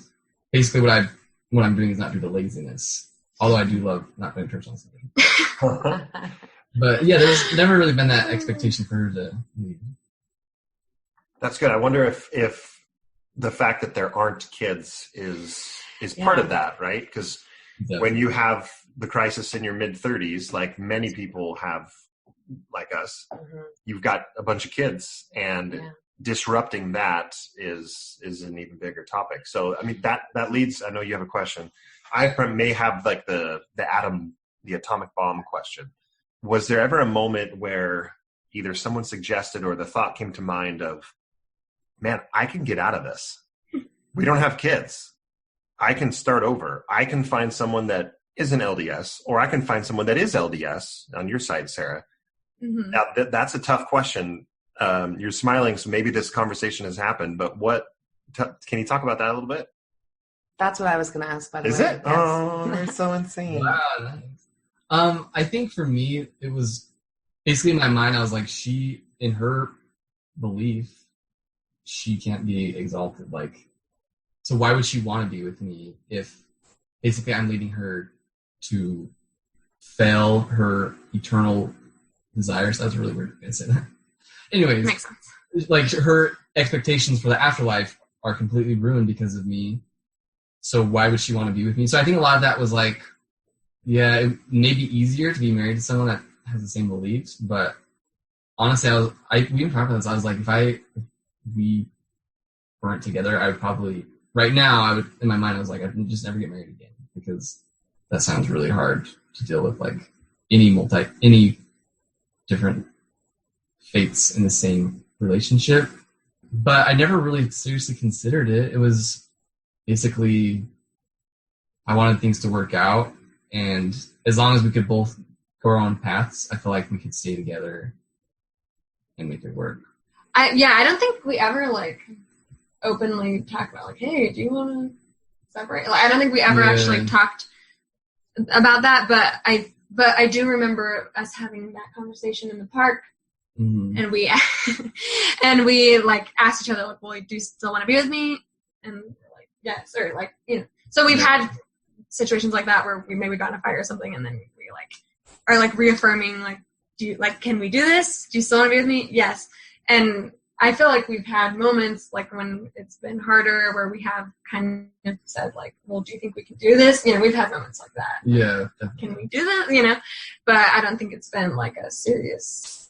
basically what I'm doing is not due to laziness, although I do love not going to church on Sunday. But yeah, there's never really been that expectation for her to leave. That's good. I wonder if the fact that there aren't kids is part of that, right? Because when you have the crisis in your mid-30s, like many people have, like us, you've got a bunch of kids, and disrupting that is an even bigger topic. So, I mean, that leads, I know you have a question. I may have like the atomic bomb question. Was there ever a moment where either someone suggested or the thought came to mind of, man, I can get out of this. We don't have kids. I can start over. I can find someone that isn't LDS, or I can find someone that is LDS on your side, Sarah. Mm-hmm. Now, that's a tough question. You're smiling, so maybe this conversation has happened, but can you talk about that a little bit? That's what I was going to ask, by the way. Is it? Yes. Oh, you're so insane. Wow, nice. I think for me, it was basically in my mind, I was like, in her belief, she can't be exalted. Like, so why would she want to be with me if basically I'm leading her to fail her eternal desires? That's really weird to say that. Anyways, makes sense. Like, her expectations for the afterlife are completely ruined because of me. so why would she want to be with me? So I think a lot of that was like, yeah, it may be easier to be married to someone that has the same beliefs, but honestly, we even talked about this. I was like, if we weren't together, I would probably, right now, in my mind, I was like, I'd just never get married again, because that sounds really hard to deal with, like any different faiths in the same relationship. But I never really seriously considered it. It was basically, I wanted things to work out, and as long as we could both go our own paths, I feel like we could stay together and make it work. I don't think we ever like openly talk about like, hey, do you want to separate? Like, I don't think we ever actually talked about that, but I do remember us having that conversation in the park, and we like asked each other like, well, do you still want to be with me? And we're like, yes, or like, you know. So we've had situations like that where we maybe got in a fight or something, and then we like are like reaffirming like, do you like, can we do this? Do you still want to be with me? Yes. And I feel like we've had moments like when it's been harder where we have kind of said like, well, do you think we can do this? You know, we've had moments like that. Yeah. Can we do that? You know, but I don't think it's been like a serious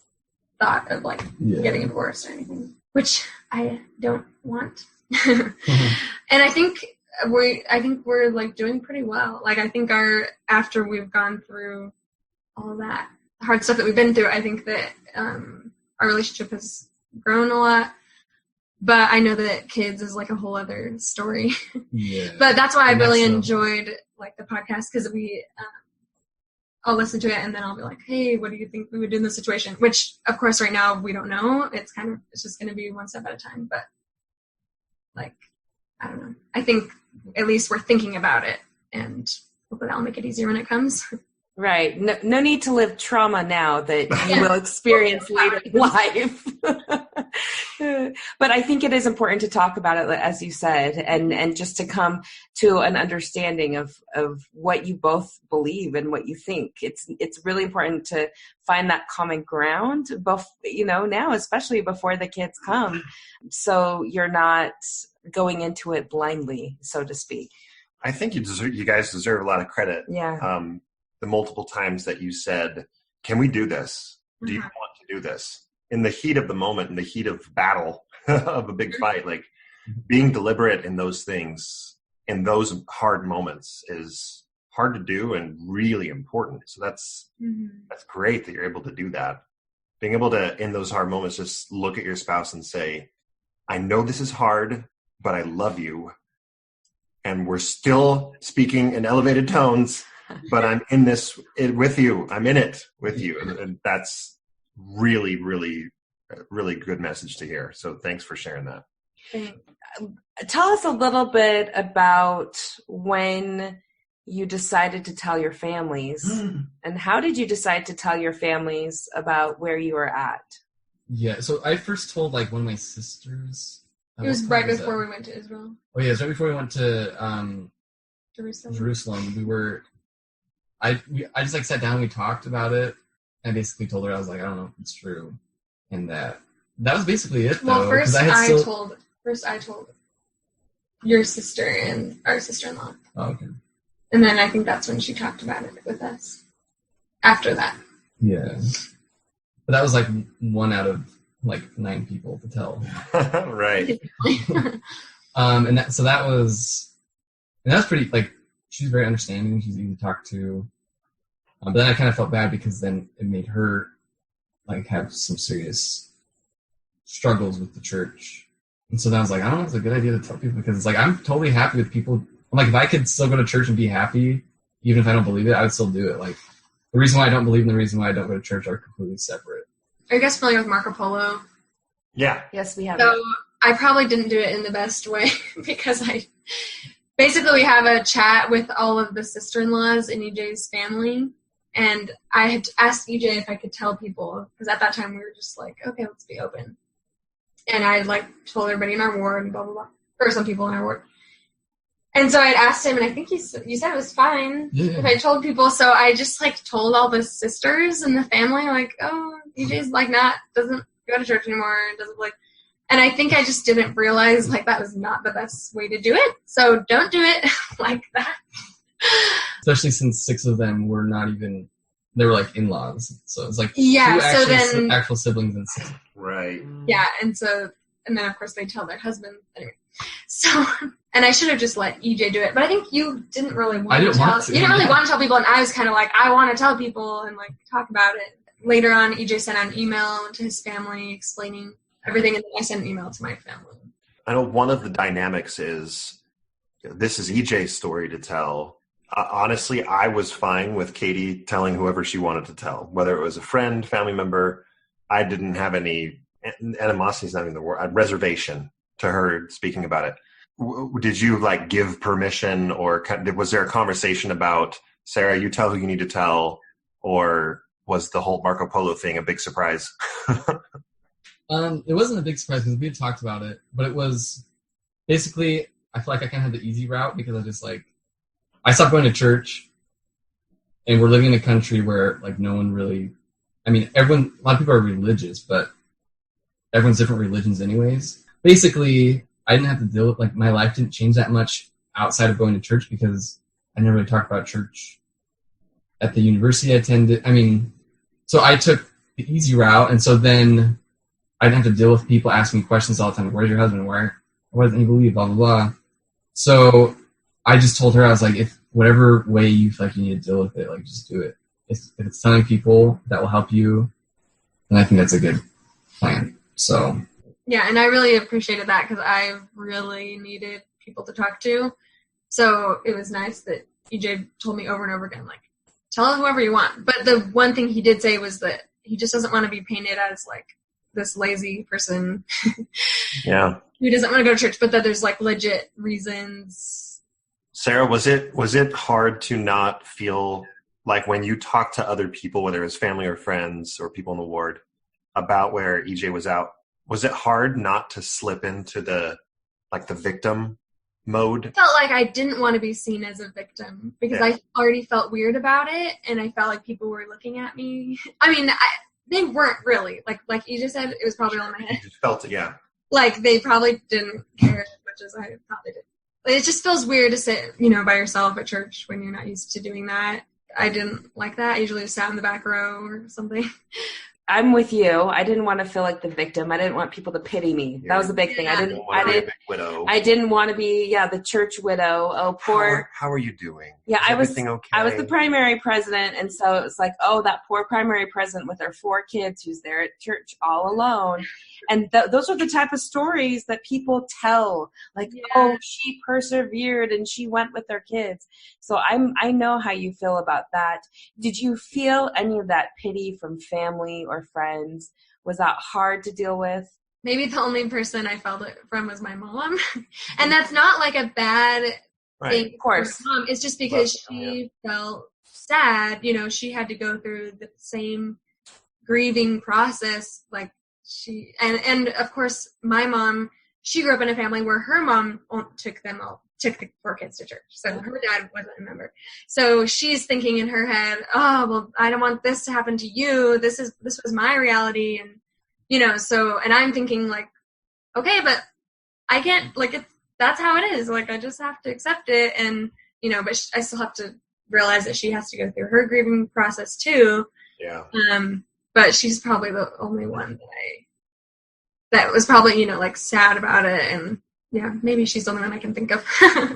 thought of like getting a divorce or anything, which I don't want. And I think we're like doing pretty well. Like I think after we've gone through all that hard stuff that we've been through, I think that our relationship has grown a lot. But I know that kids is like a whole other story. Yeah. But that's why I really enjoyed like the podcast, because I'll listen to it and then I'll be like, hey, what do you think we would do in this situation? Which of course right now we don't know. It's just going to be one step at a time. But like, I don't know. I think at least we're thinking about it, and hopefully that'll make it easier when it comes. Right. No need to live trauma now that you will experience later in life. But I think it is important to talk about it, as you said, and just to come to an understanding of what you both believe and what you think. It's really important to find that common ground, now, especially before the kids come, so you're not going into it blindly, so to speak. I think you guys deserve a lot of credit. Yeah. The multiple times that you said, can we do this? Do you want to do this? In the heat of the moment, in the heat of battle, of a big fight, like being deliberate in those things, in those hard moments is hard to do and really important. So that's great that you're able to do that. Being able to, in those hard moments, just look at your spouse and say, I know this is hard, but I love you. And we're still speaking in elevated tones, but I'm in this with you. I'm in it with you. And that's really, really, really good message to hear. So thanks for sharing that. Tell us a little bit about when you decided to tell your families, and how did you decide to tell your families about where you were at? Yeah, so I first told like one of my sisters. It was right before we went to Israel. Oh yeah, it was right before we went to Jerusalem. I just like sat down and we talked about it. I basically told her, I was like, I don't know if it's true. And that was basically it, though. Well, first I told your sister and our sister-in-law. Oh, okay. And then I think that's when she talked about it with us. After that. Yeah. But that was like 1 out of like 9 people to tell. Right. And that was pretty, like, she's very understanding. She's easy to talk to. But then I kind of felt bad because then it made her like have some serious struggles with the church. And so then I was like, I don't know if it's a good idea to tell people, because it's like, I'm totally happy with people. I'm like, if I could still go to church and be happy, even if I don't believe it, I would still do it. Like, the reason why I don't believe and the reson why I don't go to church are completely separate. Are you guys familiar with Marco Polo? Yeah. Yes, we have. So I probably didn't do it in the best way because basically we have a chat with all of the sister-in-laws in EJ's family. And I had asked EJ if I could tell people, because at that time we were just like, okay, let's be open. And I like told everybody in our ward and blah, blah, blah, or some people in our ward. And so I'd asked him, and I think you said it was fine if I told people. So I just like told all the sisters and the family, like, oh, EJ's like doesn't go to church anymore, doesn't like. And I think I just didn't realize like that was not the best way to do it. So don't do it like that. Especially since 6 of them were not even, they were like in-laws. So it's like Yeah, 2 so then actual siblings and 6. Right. yeah, and then of course they tell their husband anyway. So, and I should have just let EJ do it, but I think you didn't really want to tell. You didn't really want to tell people, and I was kind of like, I want to tell people and like talk about it. Later on, EJ sent out an email to his family explaining everything, and then I sent an email to my family. I know one of the dynamics is this is EJ's story to tell. Honestly, I was fine with Katie telling whoever she wanted to tell, whether it was a friend, family member. I didn't have any animosity, is not even the word, reservation to her speaking about it. Did you like give permission, or was there a conversation about, Sarah, you tell who you need to tell, or was the whole Marco Polo thing a big surprise? It wasn't a big surprise because we had talked about it, but it was basically, I feel like I kind of had the easy route because I stopped going to church, and we're living in a country where like no one really, a lot of people are religious, but everyone's different religions anyways. Basically, I didn't have to deal with, like, my life didn't change that much outside of going to church because I never really talked about church at the university I attended. So I took the easy route, and so then I didn't have to deal with people asking me questions all the time. Like, where's your husband? Why doesn't he believe? Blah, blah, blah. So I just told her, I was like, if whatever way you feel like you need to deal with it, like, just do it. If it's telling people that will help you, then I think that's a good plan. So yeah, and I really appreciated that because I really needed people to talk to. So it was nice that EJ told me over and over again, like, tell whoever you want. But the one thing he did say was that he just doesn't want to be painted as like this lazy person. Yeah. Who doesn't want to go to church, but that there's like legit reasons. Sarah, was it hard to not feel like when you talk to other people, whether it was family or friends or people in the ward, about where EJ was out, was it hard not to slip into the victim mode? I felt like I didn't want to be seen as a victim because I already felt weird about it, and I felt like people were looking at me. They weren't really. Like EJ said, it was probably all in my head. You just felt it, yeah. Like, they probably didn't care as much as I thought they did. It just feels weird to sit, by yourself at church when you're not used to doing that. I didn't like that. I usually just sat in the back row or something. I'm with you. I didn't want to feel like the victim. I didn't want people to pity me. That was a big thing. I didn't want to be the church widow. Oh, poor. How are you doing? Yeah, Is everything okay? I was the primary president, and so it was like, oh, that poor primary president with her 4 kids who's there at church all alone. And those are the type of stories that people tell. Like, oh, she persevered and she went with their kids. So I know how you feel about that. Did you feel any of that pity from family or friends? Was that hard to deal with? Maybe the only person I felt it from was my mom. And that's not like a bad thing. Of course. Mom. It's just because she felt sad. She had to go through the same grieving process. Like and of course my mom, she grew up in a family where her mom took the 4 kids to church. So her dad wasn't a member. So she's thinking in her head, oh, well, I don't want this to happen to you. This was my reality. And, and I'm thinking like, okay, but I can't, like, that's how it is. Like, I just have to accept it. And, but I still have to realize that she has to go through her grieving process too. Yeah. But she's probably the only one that was probably, like sad about it. And yeah, maybe she's the only one I can think of.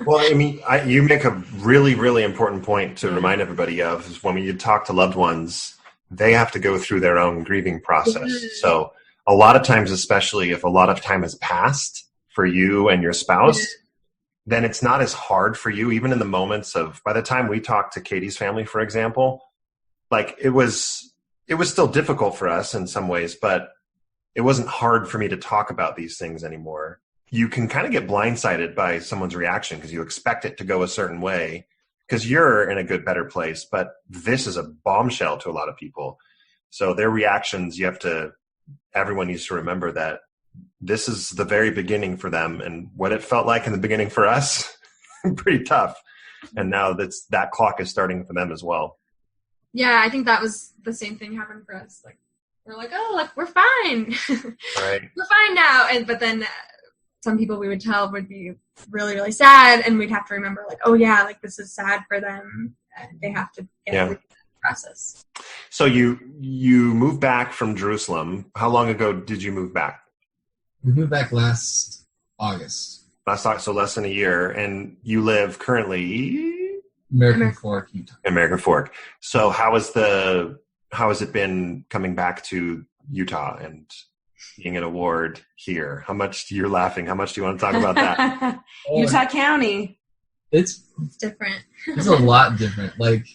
Well, you make a really, really important point to remind everybody of is when you talk to loved ones, they have to go through their own grieving process. Mm-hmm. So a lot of times, especially if a lot of time has passed for you and your spouse, then it's not as hard for you, even in the moments of, by the time we talked to Katie's family, for example, like it was still difficult for us in some ways, but it wasn't hard for me to talk about these things anymore. You can kind of get blindsided by someone's reaction because you expect it to go a certain way because you're in a better place. But this is a bombshell to a lot of people. So their reactions, everyone needs to remember that this is the very beginning for them, and what it felt like in the beginning for us, pretty tough. And now that clock is starting for them as well. Yeah, I think that was the same thing happened for us. Like, we're like, oh, like we're fine. Right. We're fine now. But then some people we would tell would be really, really sad, and we'd have to remember, like, oh yeah, like this is sad for them, and they have to get through the process. So you moved back from Jerusalem. How long ago did you move back? We moved back last August. So less than a year, and you live currently American Fork, Utah. American Fork. So how has it been coming back to Utah and being an award here? You're laughing. How much do you want to talk about that? Utah County. It's different. It's a lot different. Like,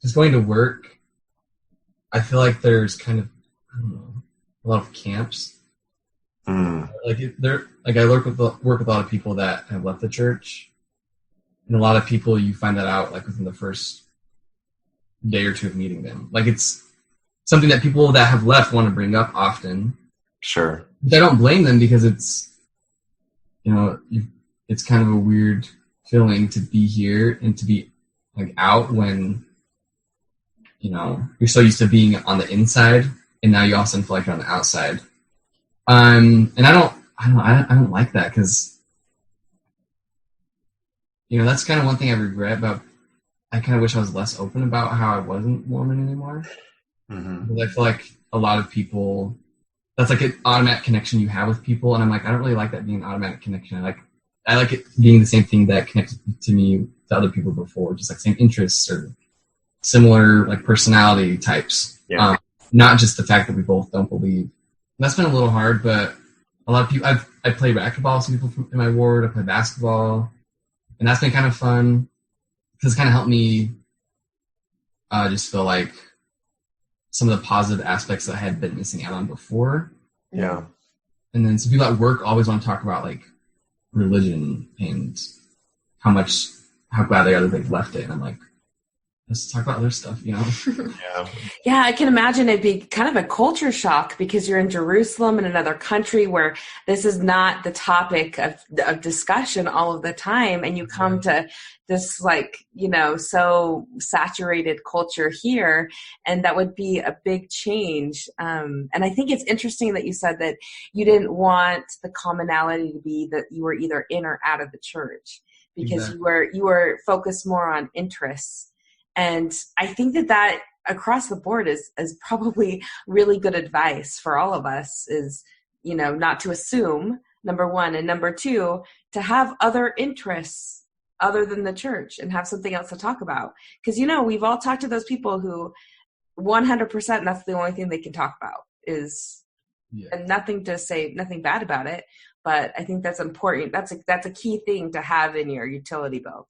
just going to work, I feel like there's kind of, I don't know, a lot of camps. Like I work with a lot of people that have left the church, and a lot of people you find that out like within the first day or two of meeting them. Like, it's something that people that have left want to bring up often. Sure. But I don't blame them, because it's, it's kind of a weird feeling to be here and to be like out when, you're so used to being on the inside, and now you also feel like you're on the outside. And I don't like that, because, that's kind of one thing I regret about. I kind of wish I was less open about how I wasn't Mormon anymore. Because I feel like a lot of people, that's like an automatic connection you have with people, and I'm like, I don't really like that being an automatic connection. I like it being the same thing that connected to me to other people before, just like same interests or similar like personality types. Yeah. Not just the fact that we both don't believe. And that's been a little hard, but a lot of people, I played racquetball with some people in my ward. I played basketball, and that's been kind of fun, because it's kind of helped me just feel like some of the positive aspects that I had been missing out on before. Yeah. And then some people at work always want to talk about like religion and how glad they are that they've left it. And I'm like, let's talk about other stuff, Yeah. Yeah, I can imagine it'd be kind of a culture shock, because you're in Jerusalem, in another country where this is not the topic of discussion all of the time, and you come to this like, so saturated culture here, and that would be a big change. And I think it's interesting that you said that you didn't want the commonality to be that you were either in or out of the church, because you were focused more on interests. And I think that across the board is probably really good advice for all of us, is, not to assume, number one, and number two, to have other interests other than the church and have something else to talk about. Because, we've all talked to those people who 100% that's the only thing they can talk about is, and nothing bad about it. But I think that's important. That's a key thing to have in your utility belt.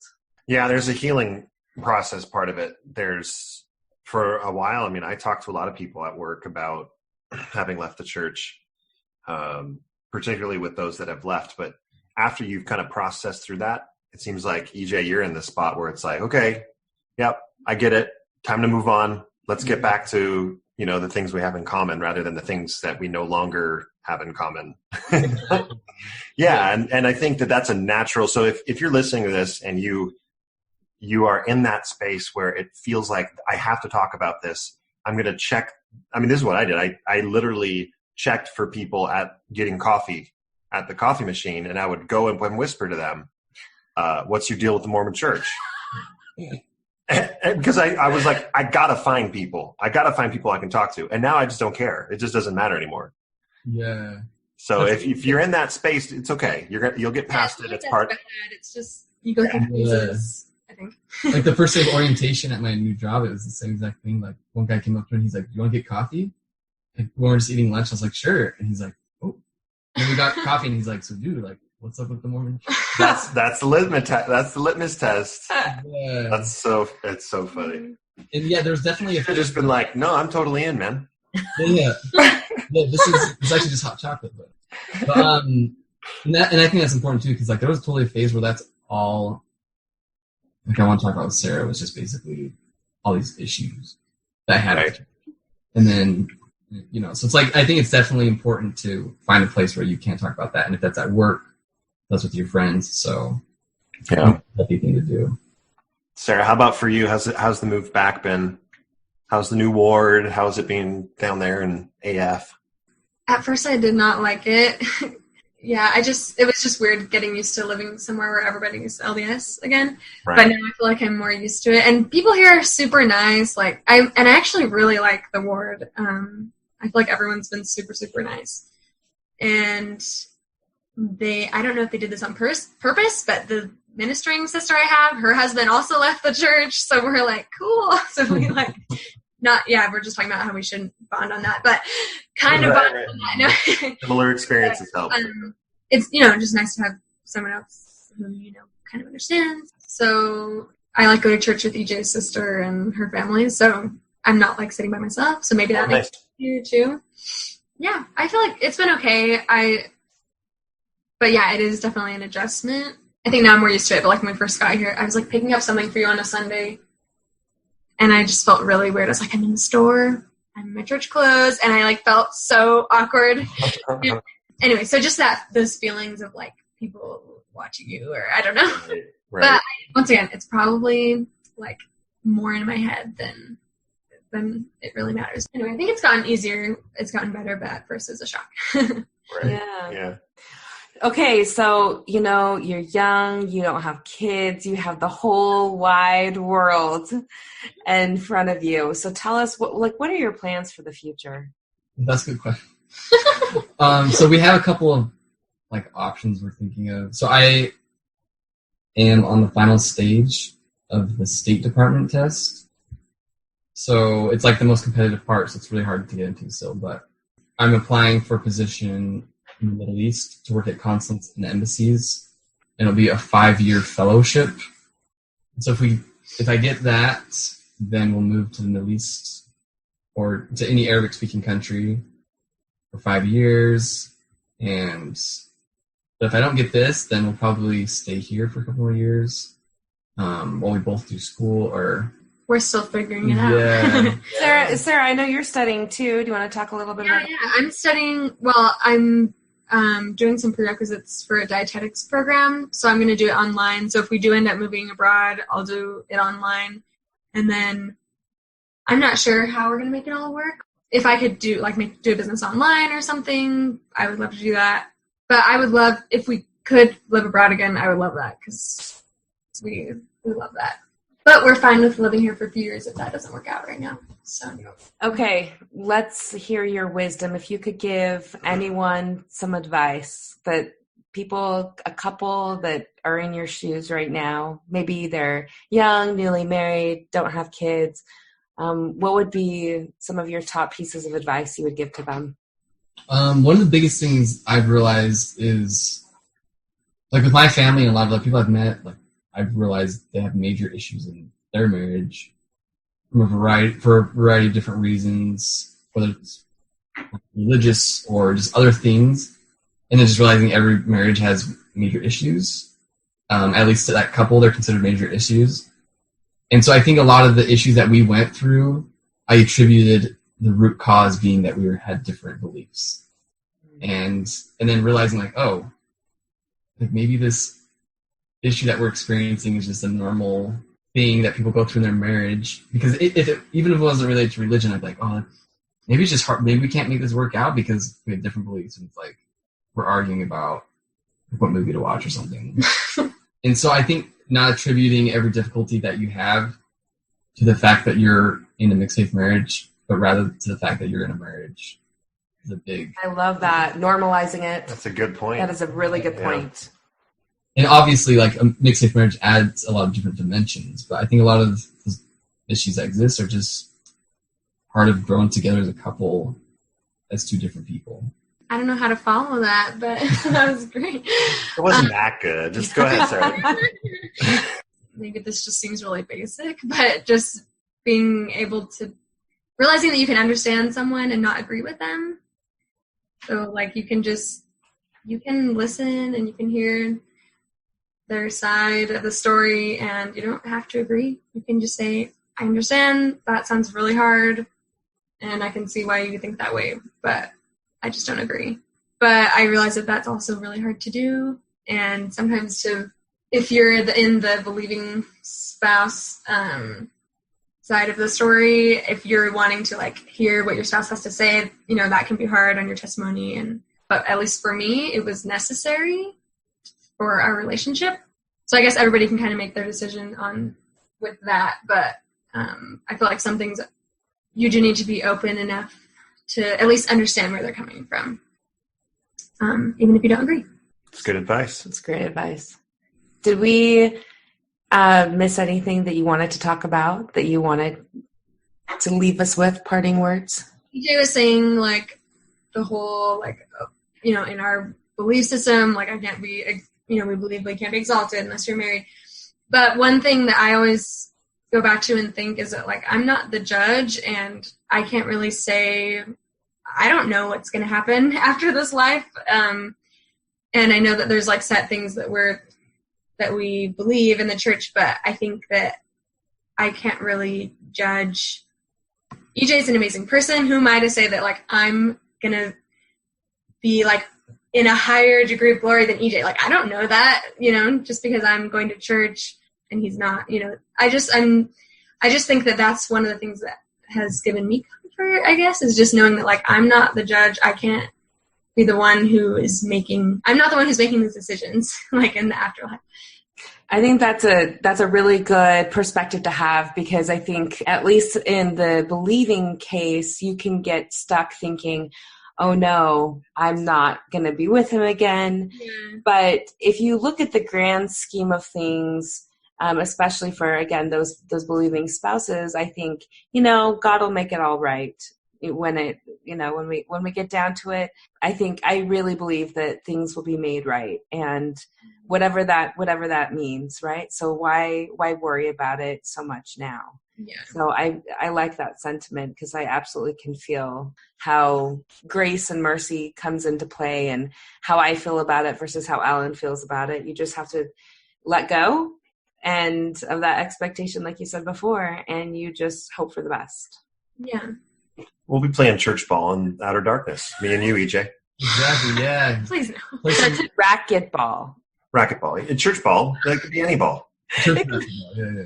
Yeah, there's a healing process part of it. There's, for a while, I talked to a lot of people at work about having left the church, particularly with those that have left. But after you've kind of processed through that, it seems like, EJ, you're in the spot where it's like, okay, yep, I get it. Time to move on. Let's get back to, the things we have in common rather than the things that we no longer have in common. Yeah. And I think that that's a natural. So if you're listening to this and you are in that space where it feels like I have to talk about this, I'm going to check. This is what I did. I literally checked for people at getting coffee at the coffee machine, and I would go and whisper to them, what's your deal with the Mormon church? Because I was like, I got to find people. I can talk to. And now I just don't care. It just doesn't matter anymore. Yeah. So if you're in that space, it's okay. You'll get past it. It's part. It's just, you go through phases. I think. Like the first day of orientation at my new job, it was the same exact thing. Like, one guy came up to me and he's like, "Do you want to get coffee?" Like, when we're just eating lunch, I was like, "Sure." And he's like, "Oh." And we got coffee, and he's like, "So, dude, like, what's up with the Mormon?" That's the litmus test. That's the litmus test. Yeah. It's so funny. And yeah, there's definitely I've just been like, no, I'm totally in, man. Yeah. This is actually just hot chocolate, but and I think that's important too, because like there was totally a phase where that's all. Like I want to talk about with Sarah was just basically all these issues that I had. Right. And then, so it's like, I think it's definitely important to find a place where you can't talk about that. And if that's at work, that's with your friends. So yeah, healthy thing to do. Sarah, how about for you? How's the move back been? How's the new ward? How's it being down there in AF? At first, I did not like it. Yeah, it was just weird getting used to living somewhere where everybody's LDS again. Right. But now I feel like I'm more used to it. And people here are super nice. Like, I actually really like the ward. I feel like everyone's been super, super nice. And I don't know if they did this on purpose, but the ministering sister I have, her husband also left the church. So we're like, cool. So we like, we're just talking about how we shouldn't bond on that, but kind of bond on that. No. Similar experiences help. It's, just nice to have someone else who, kind of understands. So I like go to church with EJ's sister and her family. So I'm not like sitting by myself. So maybe that makes you too. Yeah. I feel like it's been okay. But yeah, it is definitely an adjustment. I think now I'm more used to it. But like when we first got here, I was like picking up something for you on a Sunday. And I just felt really weird. I was like, I'm in the store. I'm in my church clothes. And I like felt so awkward. Anyway, so just those feelings of like people watching you, or I don't know. Right. But once again, it's probably like more in my head than it really matters. Anyway, I think it's gotten easier. It's gotten better, but at first it was a shock. Right. Yeah. Okay, so, you're young, you don't have kids, you have the whole wide world in front of you. So tell us, what are your plans for the future? That's a good question. So we have a couple of, options we're thinking of. So I am on the final stage of the State Department test. So it's the most competitive part, so it's really hard to get into still. But I'm applying for a position in the Middle East to work at consulates and embassies, and it'll be a 5-year fellowship. And so if I get that, then we'll move to the Middle East or to any Arabic-speaking country for 5 years. But if I don't get this, then we'll probably stay here for a couple more years while we both do school. Or we're still figuring it out. Yeah. Sarah, I know you're studying too. Do you want to talk a little bit about it? Yeah, I'm studying. Well, I'm doing some prerequisites for a dietetics program, so I'm going to do it online. So if we do end up moving abroad, I'll do it online. And then I'm not sure how we're going to make it all work. If I could do a business online or something, I would love to do that. But I would love, if we could live abroad again, I would love that because we love that. But we're fine with living here for a few years if that doesn't work out right now. So. Okay, let's hear your wisdom. If you could give anyone some advice that a couple that are in your shoes right now, maybe they're young, newly married, don't have kids, what would be some of your top pieces of advice you would give to them? One of the biggest things I've realized is, with my family and a lot of the people I've met, I've realized they have major issues in their marriage for a variety of different reasons, whether it's religious or just other things. And then just realizing every marriage has major issues. At least to that couple, they're considered major issues. And so I think a lot of the issues that we went through, I attributed the root cause being that we had different beliefs. And then realizing maybe this issue that we're experiencing is just a normal thing that people go through in their marriage. Because even if it wasn't related to religion, I'd be like, maybe it's just hard. Maybe we can't make this work out because we have different beliefs. And it's we're arguing about what movie to watch or something. And so I think not attributing every difficulty that you have to the fact that you're in a mixed faith marriage, but rather to the fact that you're in a marriage is a big... I love that. Normalizing it. That's a good point. That is a really good point. And obviously, a mixed faith marriage adds a lot of different dimensions, but I think a lot of the issues that exist are just part of growing together as a couple as two different people. I don't know how to follow that, but that was great. It wasn't that good. Just go ahead, Sarah. Maybe this just seems really basic, but just being able to... realizing that you can understand someone and not agree with them. So, you can listen and you can hear their side of the story, and you don't have to agree. You can just say, I understand, that sounds really hard, and I can see why you think that way, but I just don't agree. But I realize that that's also really hard to do, and sometimes if you're in the believing spouse side of the story. If you're wanting to like hear what your spouse has to say, you know, that can be hard on your testimony. But at least for me, it was necessary for our relationship. So I guess everybody can kind of make their decision on with that. But I feel like some things you do need to be open enough to at least understand where they're coming from, even if you don't agree. It's good advice. It's great advice. Did we miss anything that you wanted to talk about, that you wanted to leave us with parting words? EJ was saying, like, the whole, like, you know, in our belief system, like, I can't be, you know, we believe we can't be exalted unless you're married. But one thing that I always go back to and think is that, like, I'm not the judge, and I can't really say, I don't know what's going to happen after this life. And I know that there's, like, set things that we believe in the church, but I think that I can't really judge. EJ's an amazing person. Who am I to say that, like, I'm going to be, like, in a higher degree of glory than EJ? Like, I don't know that, you know, just because I'm going to church and he's not, you know. I just think that that's one of the things that has given me comfort, I guess, is just knowing that, like, I'm not the judge. I can't be the one who is I'm not the one who's making these decisions, like, in the afterlife. I think that's a really good perspective to have, because I think, at least in the believing case, you can get stuck thinking, oh no, I'm not going to be with him again. Yeah. But if you look at the grand scheme of things, especially for, again, those believing spouses, I think, you know, God will make it all right when we get down to it. I really believe that things will be made right, and whatever that means, right? So why worry about it so much now? Yeah. So I like that sentiment, because I absolutely can feel how grace and mercy comes into play, and how I feel about it versus how Alan feels about it. You just have to let go and of that expectation, like you said before, and you just hope for the best. Yeah. We'll be playing church ball in Outer Darkness. Me and you, EJ. Exactly, yeah. Please no. Racquetball. Racquetball. Church ball. That could be any ball. Church basketball, yeah.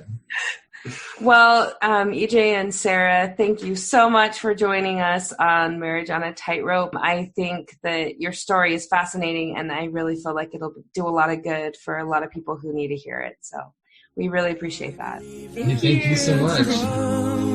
Well, EJ and Sarah, thank you so much for joining us on Marriage on a Tightrope. I think that your story is fascinating, and I really feel like it'll do a lot of good for a lot of people who need to hear it. So we really appreciate that. Thank you so much.